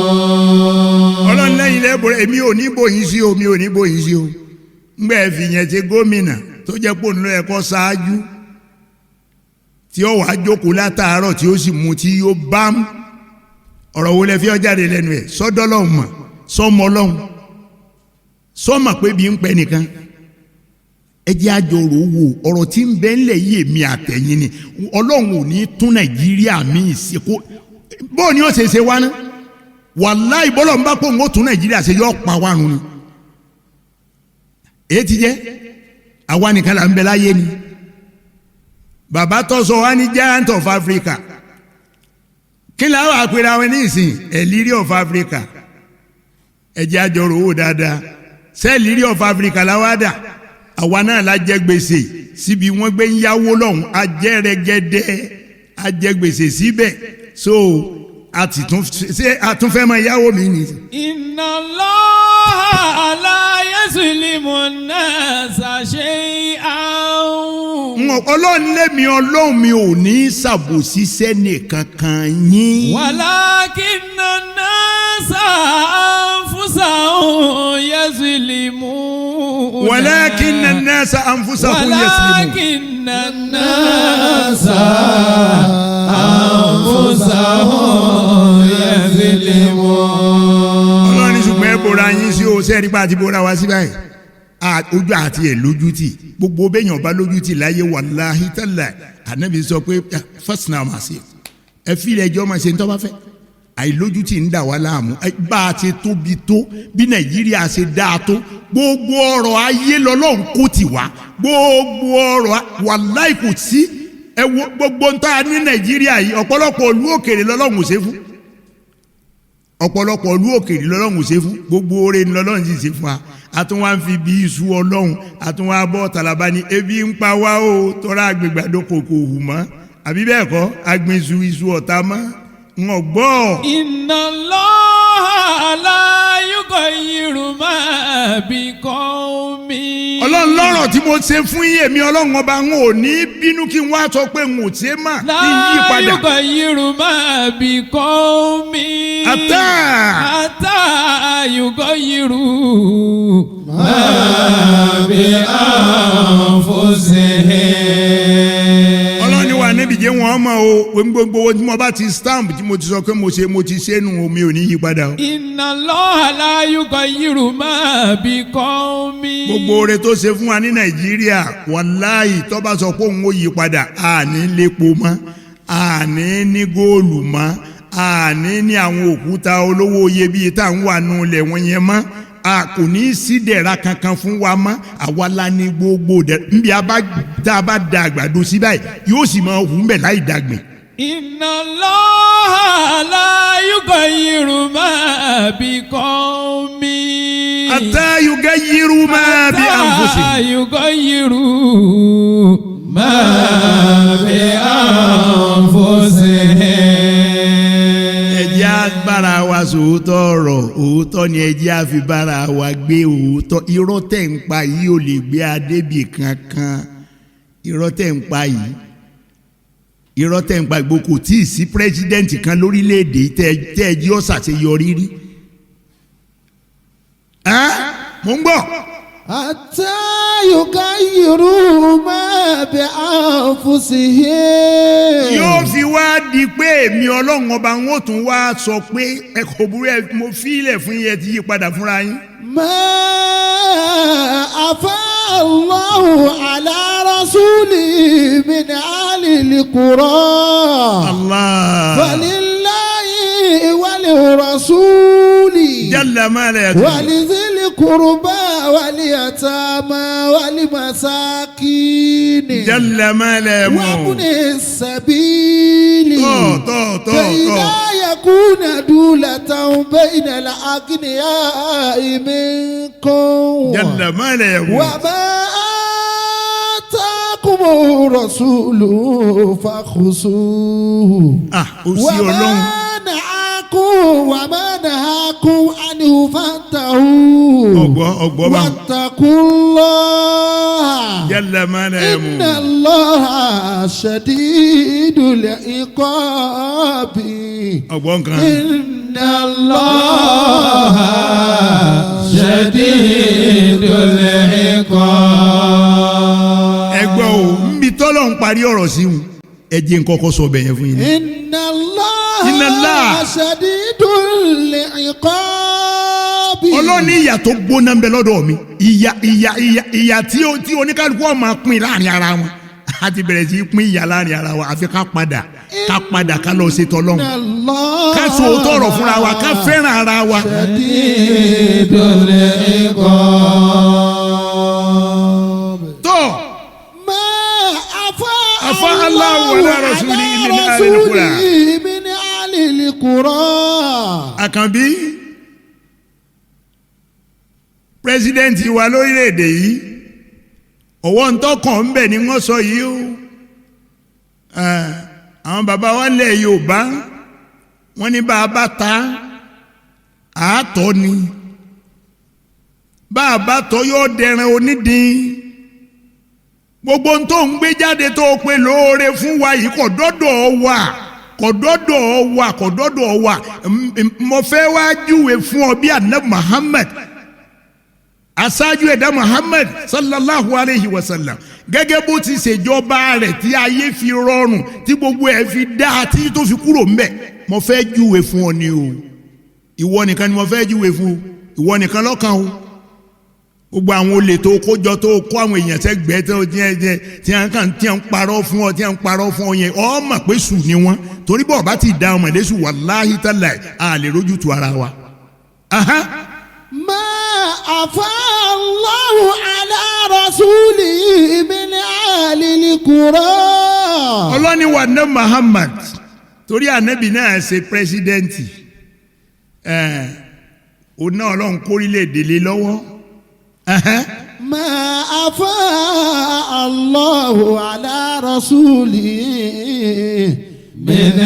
yazlimun. ọlọ́lẹ́yìn lẹ́bùrà èmi ò ní bòyìn sí o mi ò ní bòyìn sí o. ngbẹ́ fi yẹn ti gómìnà tó jẹ́ pò ń lọ ẹ̀kọ́ ṣáájú tí ó wàá jókòó látàárọ̀ tí ó sì mú tí yóò bám ọ̀rọ̀ wo lẹ fi ọjáde lẹ́nu ẹ̀ sọ́dọ́ lọ́hùn mọ̀ sọ́mọ lọ́hùn sọ́mọ pé bí ń pẹ́ nìkan ẹ jẹ́ àjọrò wò ọ̀rọ̀ tí ń bẹ ńlẹ̀ yìí èmi àtẹ̀yìn ni ọlọ́run ò ní tún nàìjíríà mi ìsìnkú bóò ni ó ṣe ṣe wá ná wàláì bọ́lọ̀ ń bá pò ń ó tún nàìjíríà ṣe yọ pa wá run ni èyí ti jẹ́ àwa nìkan là ń bẹ láyé ni bàbá tó sọ wá ní giant of Africa kí ni àwọn àpèrè àwọn nísìn eliri of Africa ẹ̀jẹ̀ àjọrò owó dáadáa ṣé eliri of Africa làwádà àwa náà la jẹ gbèsè síbi wọ́n gbé ń yáwó lọ́hùn ajẹ́rẹ́gẹ́dẹ́ ajẹ́gbèsè síbẹ̀ so àtúnfẹ́ máa yáwó mi ni. Inna Allaha la yazlimu an-nasa shay'an. ọlọ́run lẹ́mi ọlọ́run mi ò ní ṣàbòsí sẹ́nì kankan yín. walakinna an-nasa anfusahum yazlimun. walakinna an-nasa anfusahum yazlimun. walakinna an-nasa anfusahum yazlimun. ọlọ́run ní ṣùgbọ́n ẹ bora yín sí o sẹ́ẹ̀rí pa àti bora wa sí báyìí ojú àti ẹ̀ lójútì gbogbo bẹ́yàn bá lójútì láyé wàláhí tálà ànábì sọ pé fásitì náà máa ṣe ẹ fi ilẹ̀ ẹjọ́ máa ṣe ń tọ́ bá fẹ́ àìlójútì ń dà wá láàmú bá a ti tóbi tó bí nàìjíríà ṣe dáa tó gbogbo ọrọ̀ ayé lọ́lọ́run kò tì wá gbogbo ọrọ̀ wàláhí kò sí ẹ wo gbogbo ń tá a ní nàìjíríà yìí ọ̀pọ̀lọpọ̀ ìlú òkèèrè lọ́lọ́run ò ṣe fún ọ̀pọ̀lọpọ̀ ìlú òkèèrè lọ́lọ́run ò ṣe fún gbogbo oore ni lọ́lọ́run sì ṣe fún wa àtúnwá ń fi bí iṣu ọlọ́run àtúnwá bọ́ tàlàbà ni ebi ń pa wá o tọ́ra àgbègbàdo kòkò hù mọ́ àbí bẹ́ẹ̀ kọ́ agbin iṣu ọ̀tá mọ́ ń gbọ́. Inna Allaha la yughayyiru ma biqawmin. ọlọ́run lọ́rọ̀ tí mo ṣe fún yín èmi ọlọ́run ọba ń ò ní bínú kí n wá sọ pé n ò ṣe mà kí n yí padà. la yughayyiru ma biqawmin. Hatta yughayyiru ma bi anfusihim. ọlọ́run ni wà níbi jẹ́ wọn mọ̀ o gbogbo owó tí mo bá ti stamp tí mo ti sọ pé mo ti ṣe nù omi ò ní yí padà o. Inna Allaha la yughayyiru ma biqawmin. gbogbo oore tó ṣe fún wa ní nàìjíríà wàláhì tó bá sọ pé òun ó yí padà àní lépo mọ́ àní ní góòlù mọ́ àní ní àwọn òkúta olówó iyebíye tá à ń wà nù ilẹ̀ wọn yẹn mọ́ a kò ní í sí dẹ̀ra kankan fún wa mọ́ àwa la ní gbogbo dẹ̀ nbí tá a bá da àgbàdo sí báyìí yóò sì máa hù mbẹ̀ láì dàgbìn. Inna Allaha la yughayyiru ma biqawmin. Hatta yughayyiru ma bi anfusihim. Hatta yughayyiru ma bi anfusihim. Ẹ jẹ́ á bára wa sòótọ́ ọ̀rọ̀ òótọ́ ni ẹ jẹ́ á fi bára wa gbé òótọ́ irọ́ tẹ̀ ń pa yìí ò lè gbé adébì kankan irọ́ tẹ̀ ń pa yìí irọ́ tẹ̀ ń pa ìgbò kò tí ì sí pírẹ́sidẹ́ǹtì kan lórílẹ̀‐èdè tẹ́ ẹ jí ọ́ ṣàṣeyọrí rí. Mo ń gbọ́. Hatta yughayyiru ma bi anfusihim. Yóò fi wá di pé èmi ọlọ́run ọba wọn ò tún wá sọ pé ẹ kò burú ẹ mo fílẹ̀ fún yín ẹ ti yí padà fúnra yín. Ma afa Allahu ala rasuli min alil qura. Allah. Falillahi wal rasuli. Jalla ma la yatu. Walizil qurba wal yatama wal masakin. Jalla ma la yamu. Wa ibni sabili. Kay la yakuna dulatan bayna al aghniya'i minkum. Jalla ma la yamu. Wa ma atakum rasulu fakhusuhu. Ó sí ọlọ́run. Wa ma nahakum anhu fantahu. Ọgbọ́ bá. Wattaqullaha. Jalla ma la yamu. Inna Allaha shadidul iqabi. Ọgbọ́ nǹkan. Inna Allaha shadidul iqab. Ẹgbẹ́ o nbí tọ́lọ̀ ń parí ọ̀rọ̀ sí wọn ẹ jẹ́ n kọ́kọ́ sọ bẹ̀yẹn fún yín. Inna Allaha shadidul iqabi. Ọlọ́ni ìyà tó gbóná ń bẹ lọ́dọ̀ mi ìyà tí oníkálukú ọ̀ máa pín láàrin ara wọn a ti bẹ̀rẹ̀ sí í pín ìyà láàrin ara wa àfi ká padà ká lọ ṣe tọ́lọ́hún ká sọ òótọ́ ọ̀rọ̀ fúnra wa ká fẹ́ràn ara wa. shadidul iqab. tó afa Allahu ala rasuli min alil qura. Àkànbí pírẹsidẹ́ǹtì wa lórílẹ̀‐èdè yìí ọwọ́ ntọ́kàn ń bẹ̀ ni wọ́n sọ yìí o àwọn bàbá wa lẹ̀ Yorùbá wọ́n ní bá a bá ta àátọ́ ni bá a bá tọ́ yóò dẹran onídìí gbogbo tó ń gbé jáde tó pe lóore fún wa yìí kò dọ́dọ̀ wa mo fẹ́ wá júwe fún ọ bí Ànábì Muhammad aṣáájú ẹ̀dá Muhammad sallallahu alayhi wa sallam gẹ́gẹ́ bó ti ṣèjọba rẹ̀ tí ayé fi rọrùn tí gbogbo ẹ̀ fi dá tí tó fi kúrò ńbẹ̀ mo fẹ́ júwe fún ọ ni o ìwọ nìkan ni mo fẹ́ júwe fún o ìwọ nìkan lọ́kàn o gbogbo àwọn olè tó kójọ tó kó àwọn èèyàn sẹ́gbẹ̀ẹ́ tó jẹ́ tí wọ́n ń parọ́ fún ọ yẹn ọ mọ̀ pé sùn ni wọ́n torí bọ́ọ̀ bá ti da ọmọ lẹ́sùn wàláhí tálà a lè rójú tu ara wa. Ma afa Allahu ala rasuli min alil qura. Ọlọ́ni wa ní Muhammad torí ànábì náà ṣe pírẹsidẹ́ǹtì òun náà ọlọ́run kórìlédè lé lọ́wọ́. Ma afa Allahu ala rasuli min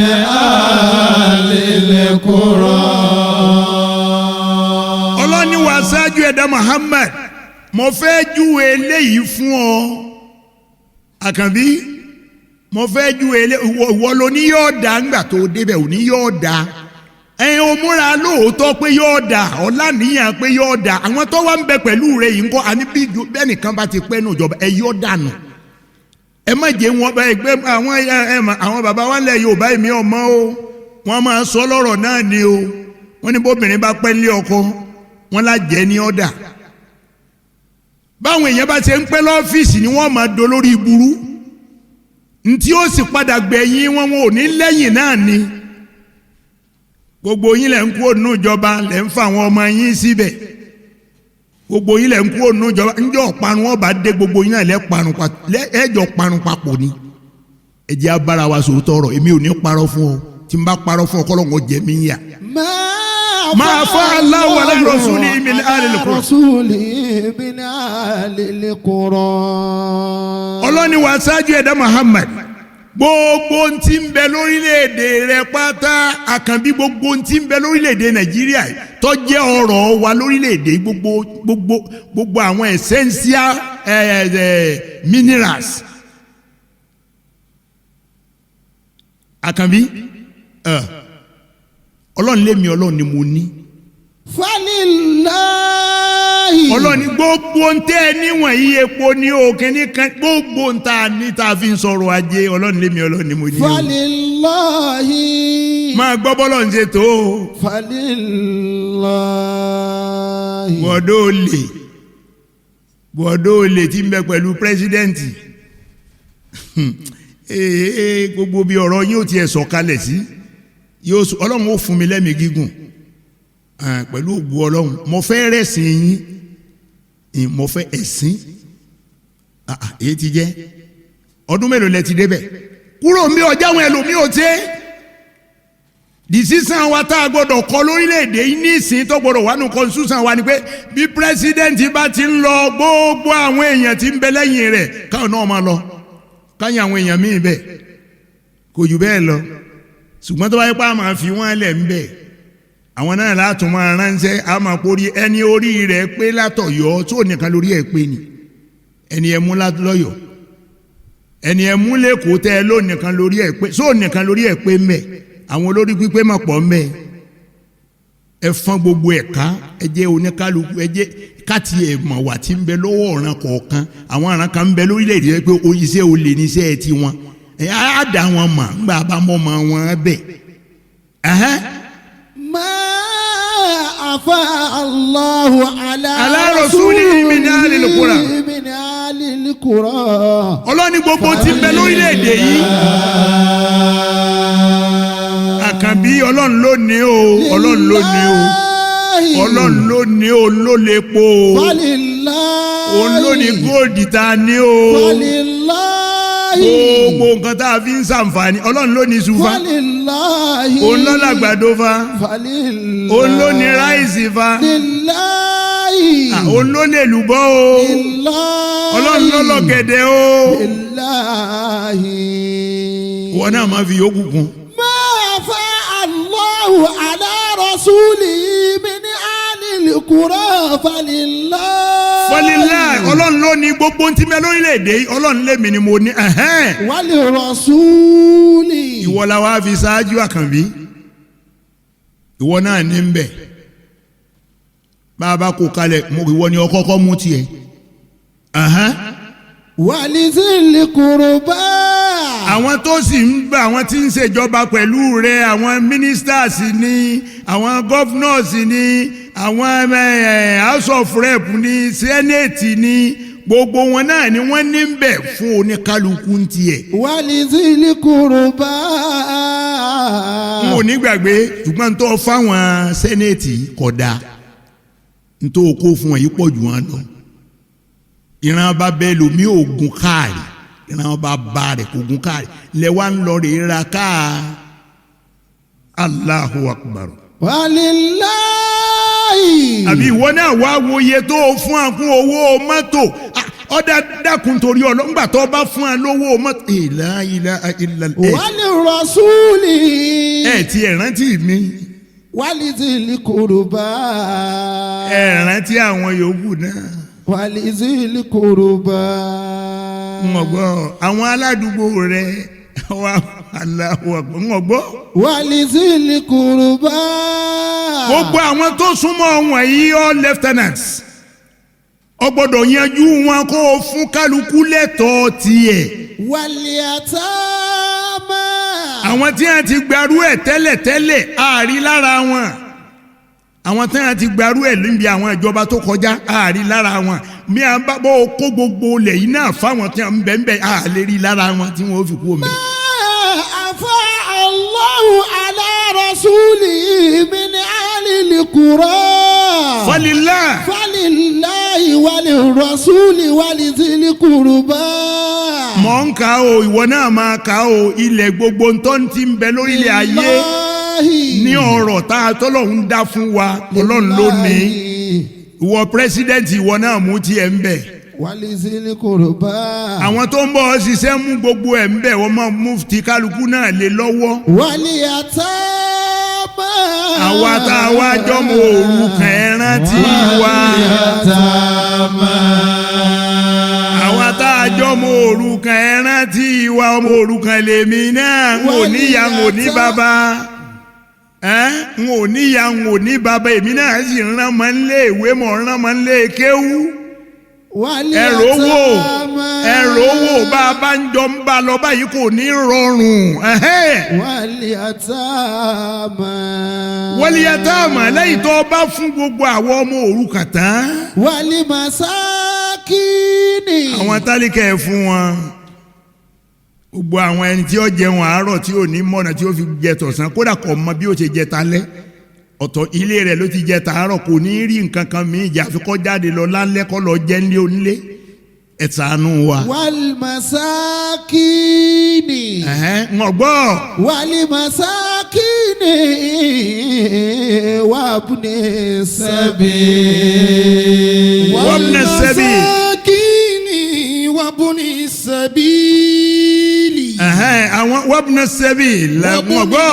alil qura. Ọlọ́ni wa ṣáájú ẹ̀dá Muhammad mo fẹ́ júwe eléyìí fún ọ Àkànbí mo fẹ́ júwe ìwọ ló ní yóò dá ńgbà tó débẹ̀ ò ní yóò dá ẹ̀yin ò múra lóòótọ́ pé yóò dá ọ̀làníyàn pé yóò dá àwọn tó wá ń bẹ pẹ̀lú rẹ̀ yìí ń kọ́ àní bí bẹ́ẹ̀ nìkan bá ti pẹ́ nù ìjọba ẹ yóò dànù ẹ má jẹ́ wọn bá ẹgbẹ́ àwọn bàbá wa lẹ̀ Yorùbá èmi ọmọ o wọ́n máa sọ lọ́rọ̀ náà ni o wọ́n ní bóbìnrin bá pẹ́ lé ọkọ wọ́n lájẹ́ ní ọ̀dà báwọn èèyàn bá ṣe ń pẹ́ lọ́fíìsì ni wọ́n máa dolórí burú ntí ó sì padà gbẹ̀yìn wọn ò ní lẹ́yìn náà ni gbogbo yín lẹ̀ ń kó nù ìjọba lẹ̀ ń fa àwọn ọmọ yín síbẹ̀ gbogbo yín lẹ̀ ń kú ònú ìjọba ńjọ́ parun ọba dé gbogbo yín náà lẹ́ parun ẹ̀jọ̀ parun papọ̀ ni ẹ jẹ́ abára wa sòótọ́ ọ̀rọ̀ èmi ò ní parọ́ fún ọ tí n bá parọ́ fún ọ kọ́ lọ́wọ́ jẹ mí yà. máa fa Allahu ala rasuli min alil qura. rasuli min alil qura. ọlọ́ni wa ṣáájú ẹ̀dá Muhammad gbogbo ntí ń bẹ lórílẹ̀‐èdè rẹ pátá àkànbí gbogbo ntí ń bẹ lórílẹ̀‐èdè Nàìjíríà tó jẹ́ ọrọ̀ wa lórílẹ̀‐èdè gbogbo àwọn essential minerals àkànbí ọlọ́run lémi ọlọ́run ni mo ní. falilahi. ọlọ́run ní gbogbo ntẹ́ níwọ̀n yí epo ní òkè ní kan gbogbo ntá ní tá a fi ń sọ̀rọ̀ ajé ọlọ́run lémi ọlọ́run ni mo ní. falilahi. máa gbọ́ bọ́lọ̀ ń ṣe tó. falilahi. bọ̀dọ̀ olè tí ń bẹ pẹ̀lú pírẹsidẹ́ǹtì gbogbo bí ọ̀rọ̀ yín ò tiẹ̀ sọ̀kalẹ̀ sí ọlọ́run ó fún mi lẹ́mìí gígùn pẹ̀lú ògbó ọlọ́run mo fẹ́ rẹ̀sìn yín mo fẹ́ ẹ̀sìn èyí ti jẹ́ ọdún mélòó lẹ ti débẹ̀ kúrò mi ọjà àwọn ẹlòmíì ò tẹ́ decision wa tá a gbọ́dọ̀ kọ lórílẹ̀‐èdè yìí ní ìsìn tó gbọ́dọ̀ wà nù constitution wa ni pé bí pírẹsidẹ́ǹtì bá ti ń lọ gbogbo àwọn èèyàn tí ń bẹ lẹ́yìn rẹ̀ káwọn náà máa lọ káyìn àwọn èèyàn míì bẹ́ẹ̀ kò jù bẹ́ẹ̀ lọ ṣùgbọ́n tó bá yẹ pé a máa fi wọ́n lẹ̀ ń bẹ̀ àwọn náà látún máa ránṣẹ́ a máa porí ẹni orí rẹ̀ pé látọ̀yọ́ tó nìkan lórí ẹ̀ pé ni ẹni ẹ̀ mú lọ́yọ̀ ẹni ẹ̀ mú lẹ́kọ̀ọ́ tẹ́ ẹ ló nìkan lórí ẹ̀ pé só nìkan lórí ẹ̀ pé mẹ́ àwọn olórí pípé máa pọ̀ mẹ́ ẹ fọ́n gbogbo ẹ̀ ká ẹ jẹ́ oníkálukú ẹ jẹ́ káti ẹ̀ mọ̀ wà tí ń bẹ lọ́wọ́ ọ̀ràn kọ̀ọ̀kan àwọn ọ̀ràn kan ń bẹ lórílẹ̀‐èdè rẹ pé iṣẹ́ olè ní iṣẹ́ ẹ ti wọn ẹ á dà wọn mọ̀ ńgbà bá mọ́ mọ́ wọn bẹ̀. ma afa Allahu ala rasulihi min alil qura. min alil qura. ọlọ́ni gbogbo tí ń bẹ lórílẹ̀‐èdè yìí àkànbí ọlọ́run ló ní o ọlọ́run ló ní o ọlọ́run ló ní o ló lè po o òun ló ní góòdì tá a ní o gbogbo nǹkan tá a fi ń ṣàǹfààní ọlọ́run ló ní ṣùfà òun ló lágbàdo fa òun ló ní ráìsì fa òun ló lè lùbọ́ o ọlọ́run ló lọ́gẹ̀dẹ̀ o wọn náà máa fi yókù kún. Allahu ala rasulihi min alil qura falillahi ọlọ́run ló ní gbogbo ntí mẹ́ lórílẹ̀‐èdè yìí ọlọ́run lèmi ni mo ní. wali rasuli. ìwọ la wá fi ṣáájú àkànbí ìwọ náà ní ń bẹ̀ bá a bá kó kalẹ̀ ìwọ ni ọkọ́kọ́ mú tiẹ̀. walizil qurba. àwọn tó sì ń bá àwọn tí ń ṣèjọba pẹ̀lú rẹ̀ àwọn ministers ni àwọn governors ni àwọn house of rep ni senate ni gbogbo wọn náà ni wọ́n ní bẹ̀ fún oníkálukú ń tiẹ̀. walizil qurba. n ò ní gbàgbé ṣùgbọ́n tó fáwọn senate kódà n tó kó fún wọn yìí pọ̀ jù wọn lọ ìran bá bẹ́ẹ̀ lómi ògùn káàrí ìran bá bá rẹ̀ kò gùn káàrí lẹ́wà ń lọ rè ra káà Allahu Akbar. walillahi. àbí ìwọ náà wá wo iye tó fún àkún owó mọ́tò ọ̀dà dákun torí ọlọ́ngbà tó bá fún ẹ lówó mọ́tò. la ilaha illallah. wali rasuli. ti ẹ̀ rántí mi. walizil qurba. rántí àwọn yòókù náà. walizil qurba. ngọ̀gbọ́ àwọn aládùúgbò rẹ̀ wà aláwọ̀ ngọ̀gbọ́. walizil qurba. gbogbo àwọn tó súnmọ́ wọ̀nyí all lieutenants ó gbọ́dọ̀ yanjú wọn kó o fún kálukú lẹ́tọ̀ọ́ tiẹ̀. wàlíyàtàmà. àwọn tí wọ́n ti gbarú ẹ̀ tẹ́lẹ̀tẹ́lẹ̀ àárí lára wọn àwọn tí wọ́n ti gbarú ẹ̀ níbi àwọn ìjọba tó kọjá àárí lára wọn mi à ń bá bọ́ kó gbogbo ilẹ̀ yìí náà fáwọn tí wọ́n ń bẹ̀ ń bẹ̀ àlè rí lára wọn tí wọ́n fi kú omi. afa Allahu ala rasulihi min alil qura. falillah. falillah. lillahi wal rasuli wal zil qurba. mọ̀ ń kà o ìwọ náà máa kà o ilẹ̀ gbogbo tó ń ti ń bẹ lórílẹ̀ ayé ní ọ̀rọ̀ tá a tọ́lọ́hún dá fún wa ọlọ́run ló ní ìwọ pírẹsidẹ́ǹtì ìwọ náà mú tiẹ̀ ń bẹ̀. wal zil qurba. àwọn tó ń bọ̀ ọ́ ṣiṣẹ́ mú gbogbo ẹ̀ ń bẹ̀ wọ́n máa mú ti kálukú náà lé lọ́wọ́. wal yatama. àwa tá a wá jọmọ òrukàn ẹ rántí wa. àwa tá a jọmọ òrukàn ẹ rántí wa ọmọ òrukàn lèmi náà n ò níyà n ò ní bàbá n ò níyà n ò ní bàbá èmi náà sì rán mọ́ ń lé ìwé mọ̀ rán mọ́ ń lé kéwú. ẹ̀rọ owó bá a bá ń jọ ń bá lọ báyìí kò ní rọrùn. wàlíyàtàmà lẹ́yìn tó bá fún gbogbo àwọn ọmọ òrukàn tán. wàlímàsákìnì. àwọn tálíkà ẹ̀ fún wọn. gbogbo àwọn ẹni tí ó jẹun àárọ̀ tí ò ní mọ̀nà tí ó fi jẹ tọ̀sán kódà kò mọ bí ó ṣe jẹ talẹ́ ọ̀tọ̀ ilé rẹ̀ ló ti jẹ tàárọ̀ kò ní rí nǹkan kan mí ìjà fi kọ́ jáde lọ lálẹ́ kọ́ lọ jẹ́ nílé onílé ẹ̀ ṣàánú wa. wàlímàsákìnì. ń gbọ́. wàlímàsákìnì wàbùnì sẹ́bì. wàlímàsákìnì wàbùnì sẹ́bì. àwọn wàbùnì sẹ́bì làwọn gbọ́.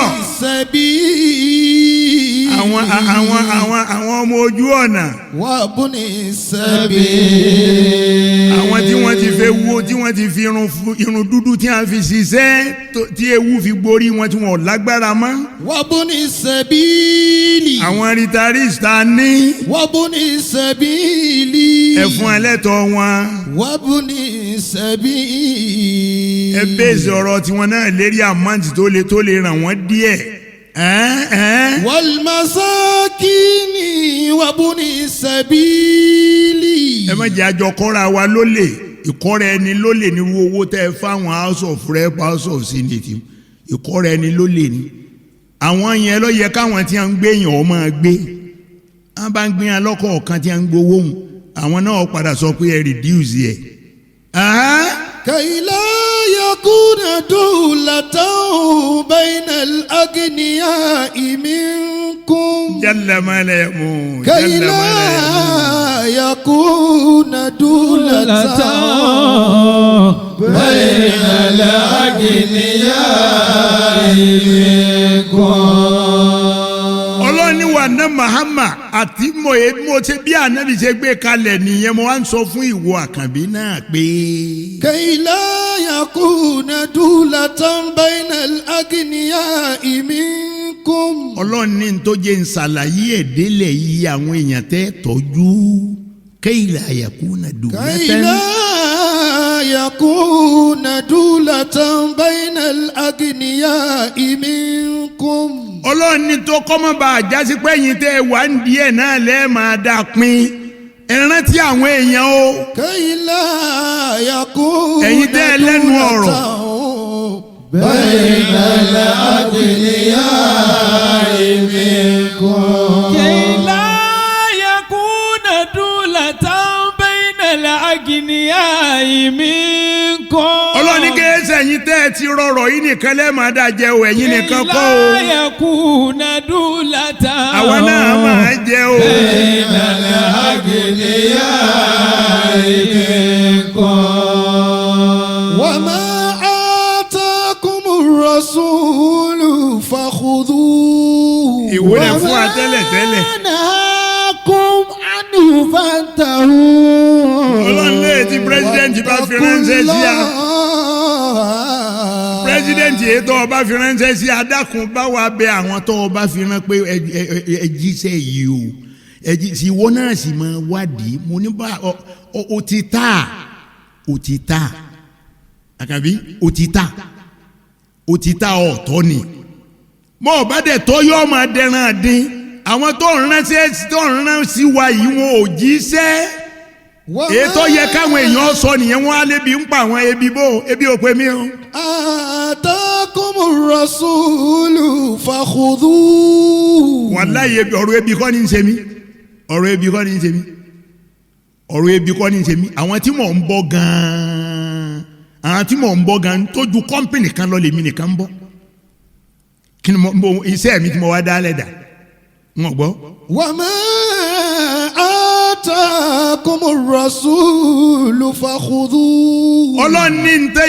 àwọn ọmọ ojú ọ̀nà. wàbùnì sẹ́bì. àwọn tí wọ́n ti fẹ́ wo tí wọ́n ti fi irun dúdú tí wọ́n fi ṣiṣẹ́ tí ewu fi gborí wọn tí wọ́n lágbára mọ́. wàbùnì sẹ́bì. àwọn retirees ta ní. wàbùnì sẹ́bì. ẹ fún ẹlẹ́tọ̀ wọn. wàbùnì sẹ́bì. ẹ bẹ́ẹ̀sì ọ̀rọ̀ tiwọn náà lérí àmáǹtì tó lè ràn wọ́n díẹ̀. wàlmasakini wàbùnì sẹ́bìlì. ẹ má jẹ́ àjọ kọ́ra wa lólè ìkọ́ra ẹni lólè nírú owó tẹ́ ẹ fáwọn house of rep house of senate ìkọ́ra ẹni lólè ni. àwọn yẹn ló yẹ káwọn tí wọ́n ń gbé yàn ọ́ máa gbé wọ́n bá ń gbé yàn lọ́kọ̀ọ̀kan tí wọ́n ń gbowó hùn àwọn náà padà sọ pé ẹ reduce yẹ. kàyílá yakuna dulatan bayna al-aghniya'i minkum. jalla malamu. kàyílá yakuna dulatan bayna al-aghniya'i minkum. ọlọ́ni wa ná Muhammad àti mo ṣe bí ànábì ṣe gbé kalẹ̀ nìyẹn mo wá ń sọ fún ìwọ àkànbí náà pé. kayla yakuna dulatan bayna al-aghniya'i minkum. ọlọ́ni tó jẹ́ ń ṣàlàyé ẹ̀dẹ́lẹ̀ yìí àwọn èèyàn tẹ́ tọ́jú kayla yakuna dulatan. kayla yakuna dulatan bayna al-aghniya'i minkum. ọlọ́ni tó kọ́mọ́ bá a jásí pé ẹ̀yin tẹ́ wà ń díẹ̀ náà lẹ́ẹ̀ máa dá pín ẹ rántí àwọn èèyàn o. kayla yakuna ẹ̀yin tẹ́ ẹ lẹ́nu ọ̀rọ̀. bayna al-aghniya'i minkum. kayla yakuna dulatan bayna al-aghniya'i minkum. ọlọ́ni kẹ́sẹ̀ ẹ̀yin tẹ́ ẹ ti rọrọ̀ yìí nìkan lẹ́ẹ̀ máa dá jẹ o ẹ̀yin nìkan kọ́ o. kayla yakuna dulatan. àwa náà máa jẹ o. bayna al-aghniya'i minkum. wa ma atakumur rasulu fakhudhuhu. ìwé rẹ̀ fún wa tẹ́lẹ̀. nahakum anhu fantahu. ọlọ́run lè ti pírẹsidẹ́ǹtì bá fi ránṣẹ́ sí a. pírẹsidẹ́ǹtì yìí tó o bá fi ránṣẹ́ sí adákun bá wa bẹ àwọn tó o bá fi rán pé ẹ jíṣẹ́ yìí o ẹ jíṣẹ́ ìwọ náà sì máa wádìí mo ní bá o ti ta àkàbí o ti ta ọ̀tọ̀ ni mo bá dẹ̀ tọ́ yọ ọmọ adẹ́rán dín àwọn tó ń rán sí wa yìí wọn ò jíṣẹ́ ètò yẹ káwọn èèyàn sọ nìyẹn wọn á lébi ń pa àwọn ebi ò pé mí o. atakumur rasulu fakhudhuhu. wàláhì ọ̀rọ̀ ebi kọ́ ni ń ṣe mí ọ̀rọ̀ ebi kọ́ ní í ṣe mí àwọn tí mò ń bọ́ gan-an àwọn tí mò ń bọ́ gan-an tó ju kọ́ńpìnì kan lọ lèmi nìkan ń bọ́ kí ni mo iṣẹ́ mi tí mo wá dá lẹ́dà wọn gbọ́. وما آتاكم الرسول فخذوه. ọlọ́ni ń tẹ́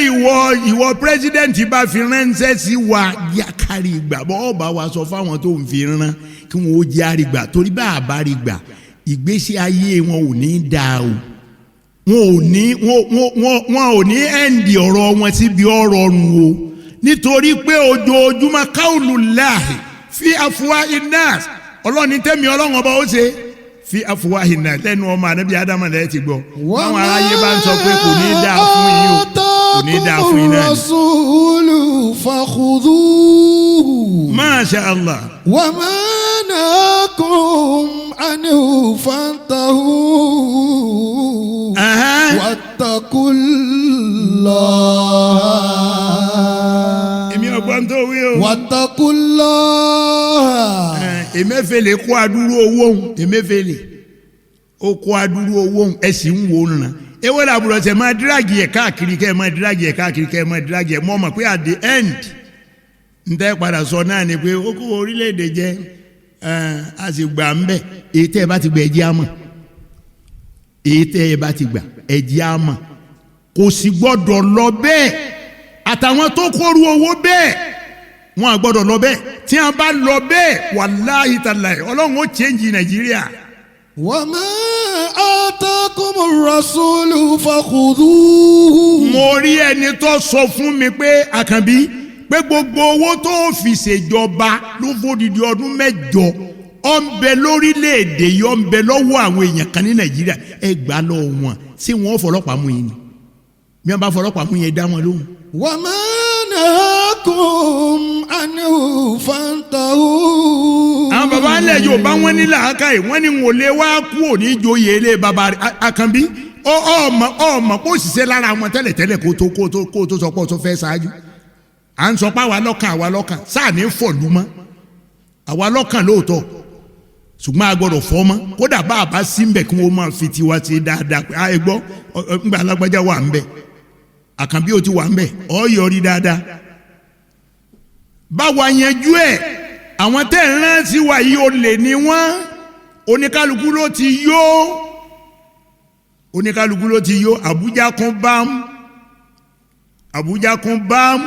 ìwọ pírẹ́sidẹ́ǹtì bá fi ránṣẹ́ sí wa yákàrí ìgbà bọ́ ọba wa sọ fáwọn tó ń fi rán kí wọ́n ó jẹ́ àrígbà torí bá a bá rí gbà ìgbésí ayé wọn ò ní dáa o wọn ò ní ẹ̀ǹdì ọ̀rọ̀ wọn síbi ọ̀rọ̀ ọ̀run o nítorí pé ojoojúmọ́ káwùlù láàyè fi àfùwá inas ọlọ́ni tẹ́mi ọlọ́run ọba ó ṣe fi àfùwá inas lẹ́nu ọmọ ànábì ádámù lẹ́yìn ti gbọ́ àwọn aráyé bá ń sọ pé kò ní dáa fún yín o kò ní dáa fún yín náà ni. rasulu fakhudhuhu. Masha Allah. wa ma nahakum anhu fantahu. wattaqullah. èmi ọgbọ́n tó wí o. wattaqullah. Emefiele kó adúrú owó òun Emefiele ó kó adúrú owó òun ẹ sì ń wo nà ewé làbúrò ṣe máa dírágì ẹ̀ káàkiri kẹ́ ẹ máa dírágì ẹ̀ káàkiri kẹ́ ẹ máa dírágì ẹ̀ mọ́ ọmọ pé at the end ń tẹ́ padà sọ náà ni pé ó kó orílẹ̀-èdè jẹ́ a sì gbà ń bẹ̀ èyí tẹ́ ẹ bá ti gbà ẹ̀jẹ̀ àmọ̀ èyí tẹ́ ẹ bá ti gbà ẹ̀jẹ̀ àmọ̀ kò sì gbọ́dọ̀ lọ bẹ́ẹ̀ àtàwọn tó kóru owó bẹ́ẹ̀ wọn à gbọ́dọ̀ lọ bẹ́ẹ̀ tí wọn bá lọ bẹ́ẹ̀ wàláhì tàláhì Ọlọ́run ó change Nàìjíríà. wa ma atakumur rasulu fakhudhuhu. mo rí ẹni tó sọ fún mi pé Àkànbí pé gbogbo owó tó fi ṣèjọba ló fòdìdí ọdún 8 ó ń bẹ lórílẹ̀‐èdè yìí ó ń bẹ lọ́wọ́ àwọn èèyàn kan ní Nàìjíríà ẹ gbà lọ wọn ṣé wọn fọlọ́pàá mú yín ni bí wọn bá fọlọ́pàá mú yín dá wọn lóhùn. wa ma nahakum anhu fantahu. àwọn baba alẹ Yorùbá wọn ní làákàyè wọn ní wọn ò lè wá kú òní ìjòyè ilé baba Àkànbí ọmọ kó ṣiṣẹ́ lára wọn tẹ́lẹ̀tẹ́lẹ̀ kó tó sọ pé ó tó fẹ́ ṣáájú à ń sọ pé àwa lọ́kàn sáà ní fọ̀lú mọ́ àwa lọ́kàn lóòótọ́ ṣùgbọ́n a gbọ́dọ̀ fọ́ mọ́ kódà bá a bá sí mbẹ̀ kí wọ́n máa fi tiwa ti dáadáa pé a gbọ́ ńgbà alágbájá wà ń bẹ̀ Àkànbí ó ti wà ń bẹ̀ ọ́ yọrí dáadáa báwa yanjú ẹ̀ àwọn tẹ́ ń rán sí wa yìí olè ní wọ́n oníkálukú ló ti yó Àbújá kún bám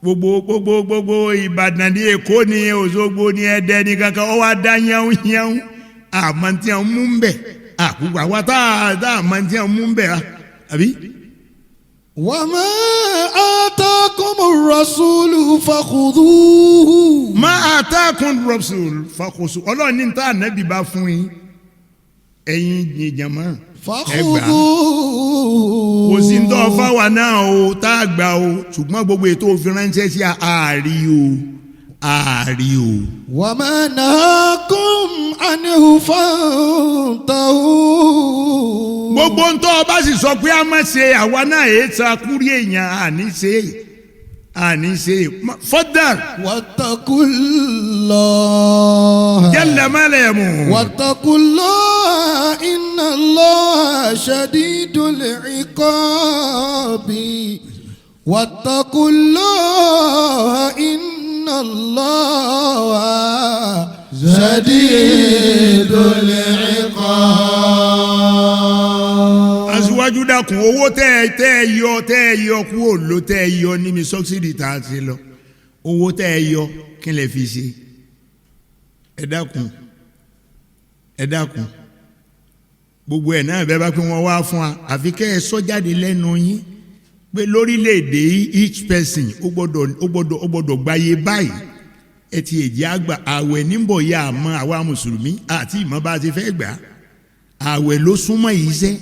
gbogbo Ìbàdàn ní Èkó ní Òṣogbo ní Ẹdẹ ní kankan ó wá dá yẹun àmọ́ tí wọ́n mú ń bẹ̀ àkùkù àwa tá àmọ́ tí wọ́n mú ń bẹ̀ àbí. wa ma atakumur rasulu fakhudhuhu. ma atakumur rasulu fakhudhuhu Ọlọ́run ní ta ànábì bá fún yín ẹ̀yin ìjàmọ́ fakhudhuhu. kò sí ń tọ́ fáwa náà o tá a gbà o ṣùgbọ́n gbogbo ètò òfin ránṣẹ́ sí ààrí o. wa ma nahakum anhu fantahu. gbogbo ń tọ́ ọba sì sọ pé a máa ṣe àwa náà èé sakúrí èèyàn àní ṣe fọ́dàr. wattaqullah. jalla malamu. wattaqullah inna Allaha shadidul iqabi. wattaqullah inna Allaha shadidul iqabi. aṣíwájú dákun owó tẹ́ ẹ yọ kúrò ló tẹ́ ẹ yọ níbi sọ́ksìdì tá a ti lọ owó tẹ́ ẹ yọ kí n lè fi ṣe ẹ dákun gbogbo ẹ̀ náà bẹ́ẹ̀ bá pé wọ́n wá fún wa àfi kẹ́ ẹ sọ jáde lẹ́nu yín pé lórílẹ̀‐èdè each person ó gbọ́dọ̀ gbáyé báyìí ẹ ti èjì àgbà àwẹ̀ níbọ̀ yá àmọ́ àwa mùsùlùmí àti ìmọ̀ bá a ti fẹ́ gbà àwẹ̀ ló súnmọ́ yìí sẹ́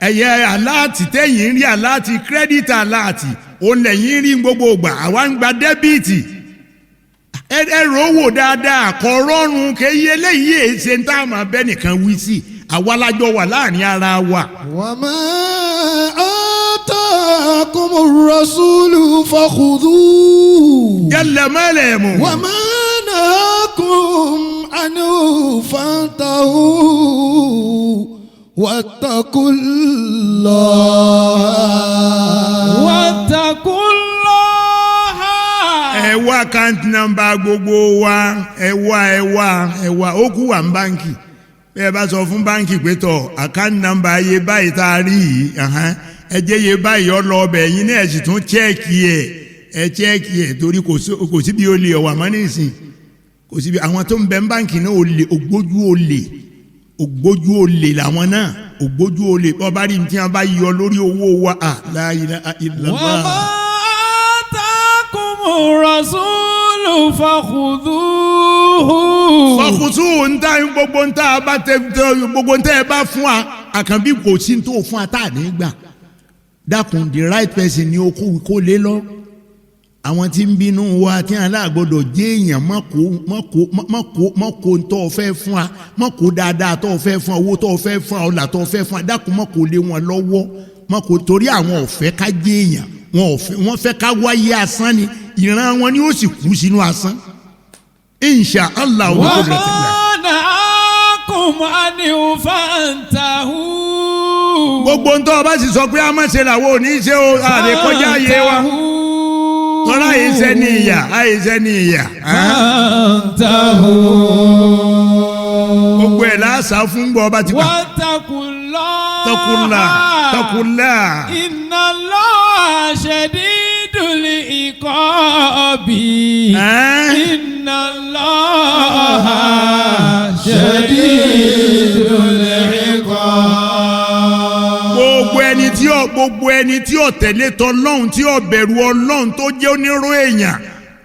ẹ̀yẹ aláàtì tẹ̀yìn ń rí aláàtì kírẹ́dìtì aláàtì òun lẹ́yìn rí gbogbo ìgbà àwa ń gba dẹ́bìtì ẹ̀rọ wò dáadáa kọ́ rọrùn kéye eléyìí èsè ń tá a máa bẹ́ nìkan wí sí àwa lájọ wà láàrin ara wa. wa ma atakumur rasulu fakhudhuhu. jalla malamu. wa ma nahakum عنه فانتهوا واتقوا الله واتقوا الله. ẹ wá account number gbogbo wa ẹ wá ó kú wà ní báńkì bẹ́ẹ̀ bá sọ fún báńkì pé tọ̀ account number iye báyìí tá a rí yìí ẹ jẹ́ iye báyìí ọ lọ ọbẹ̀ yín náà sì tún chẹ́ẹ̀kì ẹ chẹ́ẹ̀kì ẹ̀ torí kò síbi olè ọ̀wà mọ́ nísìn kò síbi àwọn tó ń bẹ ní báńkì náà ògbójú olè làwọn náà ògbójú olè bọ́ bá rí ní tí wọ́n bá yọ lórí owó wa la ilaha illallah. Rasulu fakhuduhu. Fakhuduhu nta gbogbo nta bá tẹ gbogbo nta ẹ bá fún wa àkànbí kò sí tó fún wa tá a ní gbà dákun the right person ni o kó lé lọ àwọn tí ń bínú wa tí wọn aláàgbọ́dọ̀ jẹ́ èèyàn mọ́kò tó fẹ́ fún wa mọ́kò dáadáa tó fẹ́ fún wa owó tó fẹ́ fún wa ọ̀là tó fẹ́ fún wa dákun mọ́kò lé wọn lọ́wọ́ mọ́kò torí àwọn ọ̀fẹ́ ká jẹ́ èèyàn wọ́n fẹ́ ká wáyé asán ni ìran wọn ni ó sì kú sínú asán insha allah wa na'akum an fantahu. gbogbo ntọ́ ọba sì sọ pé a máa ṣe làwọn ò ní ṣe o àlè kọjá yé wa tọ́lá àyèsẹ́ ní ìyà fantahu. gbogbo ẹ̀ láàṣà fún gbọ́ ọba ti gbà. takunla. inna Allaha shadidul iqabi. inna Allaha shadidul iqabi. gbogbo ẹni tí ó tẹ̀lé t'Ọlọ́hun tí ó bẹ̀rù Ọlọ́hun tó jẹ́ onírò èèyàn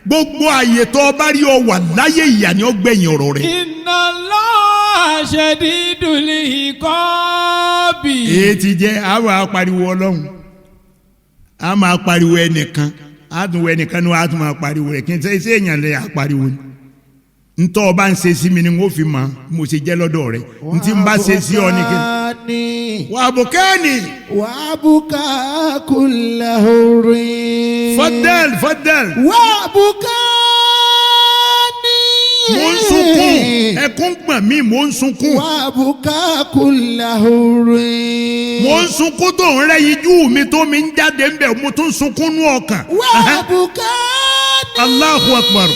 gbogbo àyè tó bá rí ọ wà láyé ìyà ni ó gbẹ̀yìn ọ̀rọ̀ rẹ̀. inna Allaha shadidul iqabi. èyí ti jẹ́ àwọn apariwo Ọlọ́hun a máa pariwo ẹnìkan a tún wọ ẹnìkan ní wàá tún máa pariwo ẹ̀ kí n sẹ́ èèyàn lè apariwo ni ntọ́ ọba ń ṣe sí mi ni n ó fi mọ̀ mo ṣe jẹ́ lọ́dọ̀ rẹ̀ ntí n bá ṣe sí ọ ní kí. wà á bùkẹ́ni. wà á bùkà kulla hurrin. fadal. wà á bùkẹ́ni. mo ń sunkún ẹkún gbọ̀n mi mo ń sunkún. wà á bùkà kulla hurrin. mo ń sunkún tó ń rẹ́ ijú mi tó mi ń jáde ń bẹ̀ mo tún sunkún nú ọkàn. wà á bùkẹ́ni. Allahu akbar.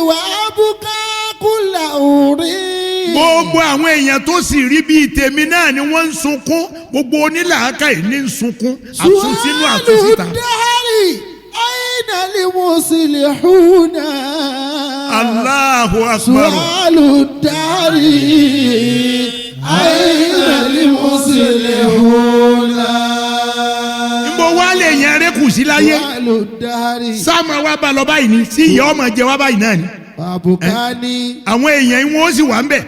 wà á bùkà kulla hurrin. gbogbo àwọn èèyàn tó sì rí bíi tèmi náà ni wọ́n ń sunkún gbogbo onílàákà yìí ní ń sunkún àtúntínú àtúntìta. su'alu dari ayna al-muslihuna. Allahu akbar. su'alu dari ayna al-muslihuna. níbo wá lè yan eré kù sí láyé su'alu dari. sáàmù wa bá lọ báyìí ni sí ìyá ọmọ jẹ wá báyìí náà ni. Abukani. àwọn èèyàn yìí wọ́n sì wà ń bẹ̀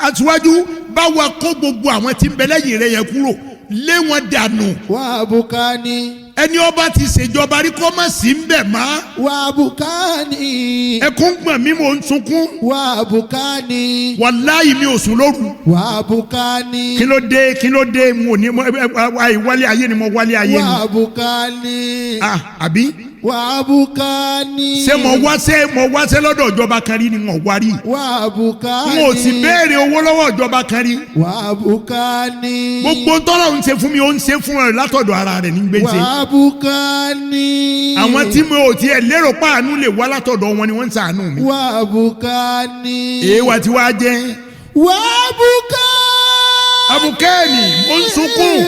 aṣíwájú bá wa kó gbogbo àwọn tí ń bẹ lẹ́yìn rẹ̀ yẹn kúrò lé wọn dànù. Wà abukani. ẹni ọba ti ṣèjọba rí kó má sí ń bẹ̀ mọ́. Wà abukani. ẹkún gbọ̀n mi mò ń sunkún. Wà abukani. wàláyé mi ò sùn lóru. Wà abukani. kí ló dé mo ní wálé ayé ni mo wálé ayé ni. Wà abukani. àbí. Wà abukani. ṣé mo wáṣẹ́ lọ́dọ̀ ìjọba kan rí ni mo wá rí. Wà abukani. mo sì béèrè owó lọ́wọ́ ìjọba kan rí. Wà abukani. gbogbo tọ́lọ̀ ń ṣe fún mi ó ń ṣe fún ẹ látọ̀dọ̀ ara rẹ̀ ní gbèsè. Wà abukani. àwọn tí mo ò tiẹ̀ lérò páànù lè wá látọ̀dọ̀ wọn ni wọ́n ń ṣàánú mi. Wà abukani. èèwà tí wàá jẹ́. Wà abukani. abukẹ́ni mo ń sunkún.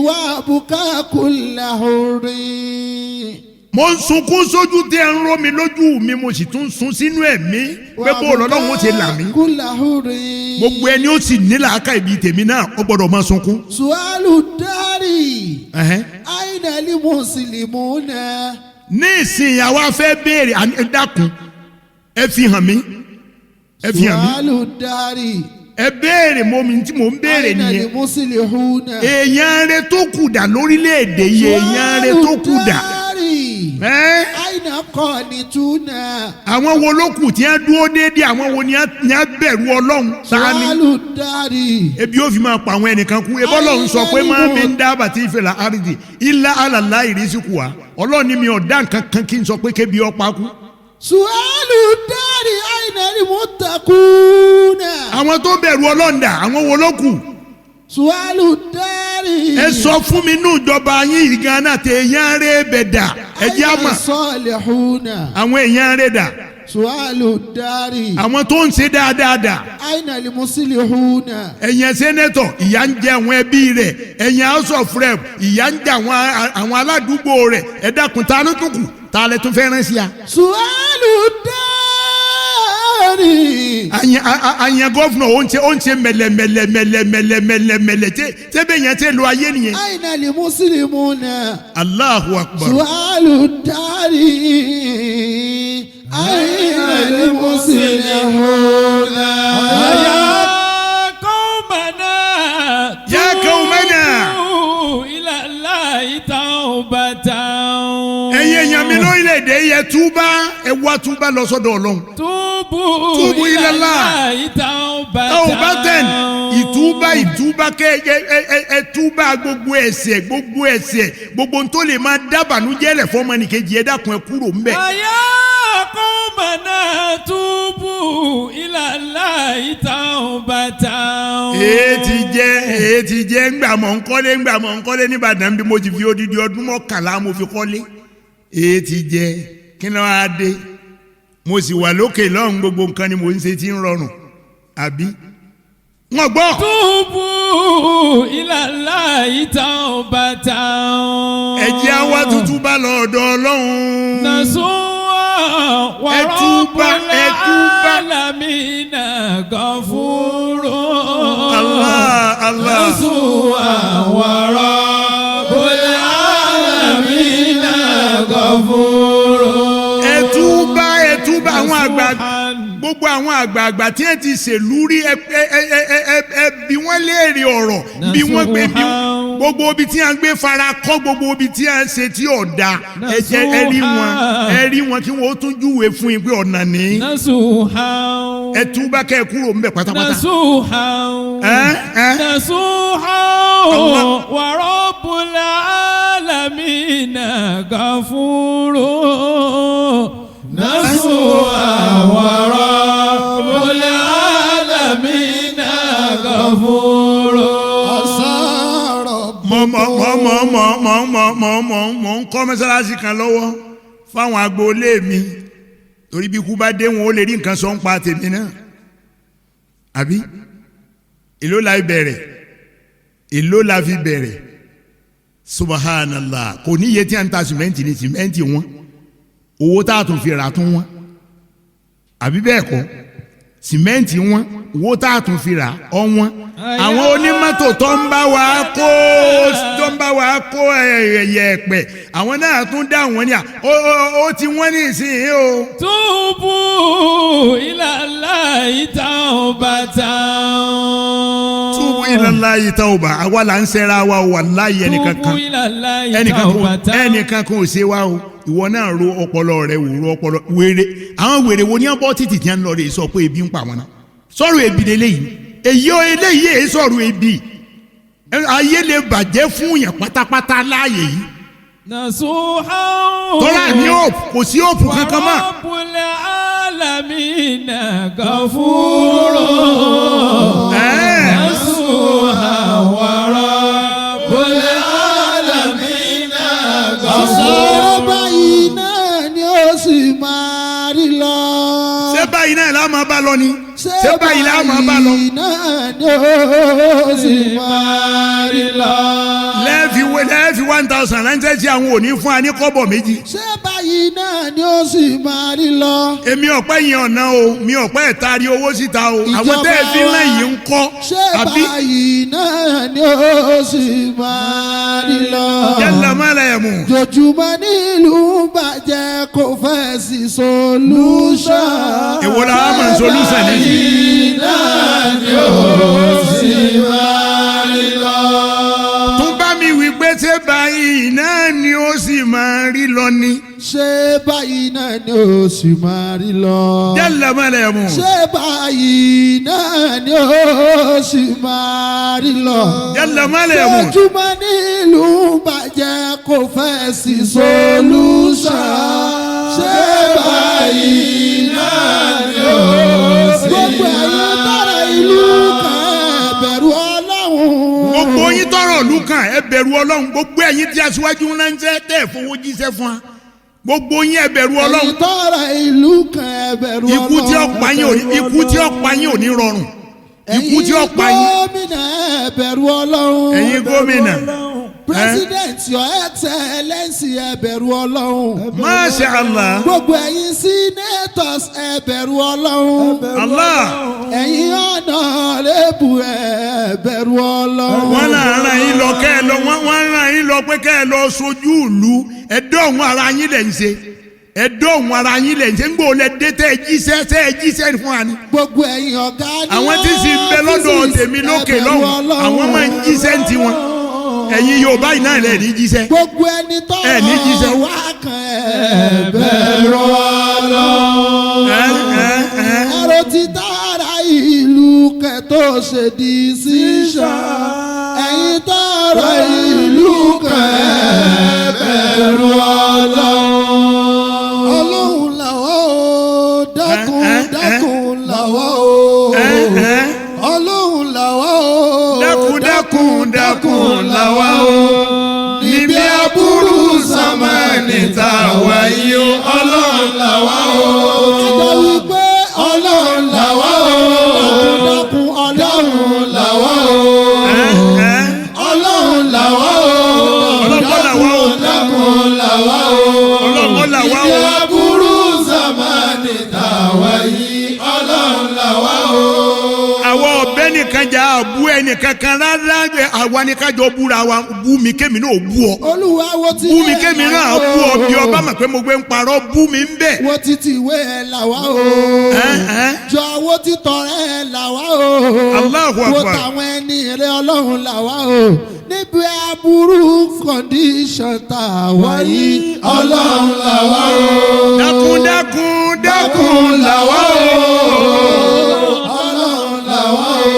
Wà abuka kulla hurrin. mo ń sunkún sójú tí ẹ ń ró mi lójú mi mo sì tún sun sínú ẹ̀mí pé bó lọ́lọ́run ó ti là mí. kulla hurrin. gbogbo ẹni ó sì ní làákà ibi tèmi náà ó gbọ́dọ̀ máa sunkún. su'alu dari. aina li muslimuna. ní ìsìn àwa fẹ́ béèrè ẹ dákun ẹ fi hàn mí. su'alu dari. ẹ béèrè mo mi tí mo ń béèrè aina li nìyẹn. muslihuna. èèyàn rẹ tó kù dà lórílẹ̀‐èdè yìí èèyàn rẹ tó kù dà. aina qanituna. àwọn wo ló kù tí wọ́n dúró déédéé àwọn wo ni wọ́n bẹ̀rù ọlọ́run. su'alu dari. ebi yóò fi máa pa àwọn ẹnìkan kú ebí ọlọ́run sọ pé máa mi ń dá bàtí ìfẹ́ la àrídì ilá àlàlá ìrísíkù wa ọlọ́run ni mi ò dá nǹkan kan kí n sọ pé kébi ọ̀pá kú su'alu dari aina al-muttaquna. àwọn tó bẹ̀rù ọlọ́ndà àwọn wo ló kù. su'alu dari. ẹ sọ fún mi nínú ìjọba yín ìgànnà tẹ èèyàn rẹ bẹ̀ dà ẹ jẹ́ àmà. salihuna. àwọn èèyàn rẹ dà. su'alu dari. àwọn tó ń ṣe dáadáa dà. aina al-muslihuna. ẹ̀yin sẹ́nẹ́tọ̀ ìyà ń jẹ àwọn ẹbí rẹ̀ ẹ̀yin house of rep ìyà ń jẹ àwọn aládùúgbò rẹ̀ ẹ dákun ta ló tún kù ta lẹ tún fẹ́ rán sí a. su'alu dari. àyàn gọ́fúnà ó ń ṣe mẹ̀lẹ̀mẹ̀lẹ̀mẹ̀lẹ̀mẹ̀lẹ̀ tẹ́ bẹ́ẹ̀ yẹn tẹ́ lo ayé nìyẹn. aina al-muslimuna. Allahu akbar. su'alu dari. aina al-muslimuna. Ya qaumana. ila Allahi tawbatan. ẹ̀yin èèyàn mi lórílẹ̀‐èdè yẹ túbá ẹ wá túbá lọ sọ́dọ̀ Ọlọ́run. Tubu ila Allahi tawbatan. ìtúbá kẹ́ ẹ túbá gbogbo ẹ̀ṣẹ̀ gbogbo n tó lè máa dábànújẹ́ lẹ̀ fọ́mọnìkejì ẹ dákun ẹ kúrò ńbẹ̀. Aya qaumana tubu ila Allahi tawbatan. èé ti jẹ́ ńgbà mọ̀ nkọ́lé nìbàdàn bí mo ti fi odidi ọdún 11 mo fi kọ́lé. èé ti jẹ́ kí ni wọ́n á dé mo sì wà lókè lọ́hùn gbogbo nǹkan ni mo ń ṣe tí ń rọrùn àbí. wọ́n gbọ́. Tubu ila Allahi tawbatan. ẹ jẹ́ àwa tuntun bá lọ ọ̀dọ̀ Ọlọ́run. Nasuwa wa rabbul alamina ghafurun. Allah. Nasuwa wa rabbul alamina ghafurun. ẹ túbá àwọn àgbààgbà gbogbo àwọn àgbààgbà tí ẹ ti ṣèlú rí ẹ bí wọ́n léèrè ọ̀rọ̀ bí wọ́n gbé bí gbogbo ibi tí a ń gbé fara kọ́ gbogbo ibi tí a ń ṣe tí ọ̀dà ẹ rí wọn kí wọ́n tún júwe fún yín pé ọ̀nà ní. ẹ túbá kẹ́ ẹ kúrò ńbẹ̀ pátápátá. wa rabbul alamina ghafurun. Nasuha wa rabbul alamina ghafurun. mo ń kọ́ mọ́sálásí kan lọ́wọ́ fáwọn agboolé mi torí bí ikú bá dé wọn ó lè rí nǹkan sọ ń pa tèmi náà àbí èló la fi bẹ̀rẹ̀ subhanallah kò ní iye tí a ń ta sìmẹ́ǹtì ní sìmẹ́ǹtì wọn owó tá a tún fi rà tún wọn àbí bẹ́ẹ̀ kọ́ sìmẹ́ǹtì wọn owó tá a tún fi rà ọ wọn àwọn onímọ́tò tó ń bá wa kó ẹ̀yẹ̀pẹ̀ àwọn náà tún dá wọn ní ó ti wọ́n ní ìsìn o. Tubu ila Allahi tawbatan. Tubu ila Allahi tawba àwa là ń ṣẹra wa o wallahi ẹnìkan kan ò ṣe wa o ìwọ náà ro ọpọlọ rẹ wò ro ọpọlọ wèrè àwọn wèrè wo ní ọbọ títì tí wọn lọ rè sọ pé ebi ń pa wọn náà sọ̀rọ̀ ebi lélẹyìí eléyìí èyí sọ̀rọ̀ ebi ayé lè bàjẹ́ fún yàn pátápátá láàyè yìí. Nasuha tọ́lá ní òpù kò sí òpù kankan mọ́. wa rabbul alamina ghafurun. Nasuha wa rabbul alamina ghafurun. báyìí náà ni ó sì máa rí lọ. ṣé báyìí náà la máa bá lọ ni. ṣé báyìí la máa bá lọ. náà ni ó sì máa rí lọ. lẹ́ẹ̀fì 1000 ránṣẹ́ tí àwọn òní fún wa ní kọ́bọ̀ méjì. ṣé báyìí náà ni ó sì máa rí lọ. èmi ọ̀pẹ́ yẹn ọ̀nà o mi ọ̀pẹ́ ìtaari owó síta o àwọn tẹ́ ẹ fi náà yìí ń kọ́. ṣé báyìí náà ni ó sì máa rí lọ. yálà má la yẹ̀ mú. jòjúmọ́ nílùú bàjẹ́ kò fẹ́ sí solution. èwo la wá mọ̀ solution ní. náà ni ó sì máa rí lọ. tún bá mi wí pé ṣé báyìí náà ni ó sì máa rí lọ ni. ṣé báyìí náà ni ó sì máa rí lọ. yálà má la yẹ̀ mú. ṣé báyìí náà ni ó sì máa rí lọ. yálà má la yẹ̀ mú. jòjúmọ́ nílùú bàjẹ́ kò fẹ́ sí solution. ṣé báyìí. yìí náà ni ó sì gbogbo ẹ̀yin tọrọ ìlú kan ẹ bẹ̀rù Ọlọ́run. gbogbo yín tọrọ ìlú kan ẹ bẹ̀rù Ọlọ́run gbogbo ẹ̀yin tí aṣíwájú ńlá ń jẹ́ tẹ́ ẹ̀ fowó jíṣẹ́ fún wa gbogbo yín ẹ bẹ̀rù Ọlọ́run. ẹ̀yin tọrọ ìlú kan ẹ bẹ̀rù Ọlọ́run. ikú tí ó pa yín ò ní rọrùn ikú tí ó pa yín. ẹ̀yin gómìnà ẹ bẹ̀rù Ọlọ́run. ẹ̀yin gómìnà. president your excellency ẹ bẹ̀rù Ọlọ́run. Masha Allah. gbogbo ẹ̀yin senators ẹ bẹ̀rù Ọlọ́run. Allah. ẹ̀yin honorable ẹ bẹ̀rù Ọlọ́run. wọ́n náà ràn yín lọ kẹ́ ẹ lọ wọ́n ràn yín lọ pé kẹ́ ẹ lọ sojú ìlú ẹ̀dọ́hùn ara yín lẹ̀ ń ṣe ẹ̀dọ́hùn ara yín lẹ̀ ń ṣe ń gbọ́ lẹ dé tẹ́ ẹ jíṣẹ́ fún wa ni. gbogbo ẹ̀yin ọ̀gá ní àwọn tí sì ń bẹ lọ́dọ̀ tèmi lókè lọ́hùn àwọn máa ń jíṣẹ́ ń tiwọn ẹ̀yin Yorùbá yìí náà lẹ̀ ní jíṣẹ́. gbogbo ẹni ẹ ní jíṣẹ́. tọrọ wá kan ẹ bẹ̀rù Ọlọ́run. ẹ̀rọ ti dára ìlú kẹ́tọ́ ṣe decision. ẹ̀yin tọrọ ìlú kan ẹ bẹ̀rù Ọlọ́run. Ọlọ́run làwọn ò dákun làwọn ò. Ọlọ́run làwọn ò dákun làwa o níbi aburú Sámánì tá a wà yìí o Ọlọ́run làwa o. ẹjọ́ wípé Ọlọ́run làwa ò. dákun Ọlọ́run làwa ò. Ọlọ́run làwa ò. dákun làwa ò. Ọlọ́run làwa níbi o. aburú Sámánì tá a wà yìí Ọlọ́run làwa o. àwọn ọ̀bẹ nìkan jà àbú ẹnìkan kan rárá àwa ni kájọ búra wa bú mi kémi náà bú ọ Olúwa wo ti bú mi kémi náà bú ọ bí ọba mọ̀ pé mo gbé ń parọ́ bú mi ń bẹ̀. wo ti tìwé ẹ̀ làwa o. jọ wo ti tọrẹ ẹ̀ làwa o. Allahu wo Akbar. tàwọn ẹni rẹ Ọlọ́run làwa o. níbi aburú condition tá a wà yìí Ọlọ́run làwa o. dákun làwa o. Ọlọ́run làwa o.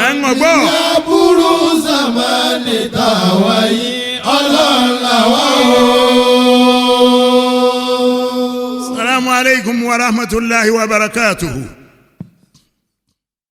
ẹ̀ ń gbọ́. aburú Sámánì tá a wà yìí Ọlọ́run làwa o. Assalamu alaikum wa rahmatullahi wa barakatuhu.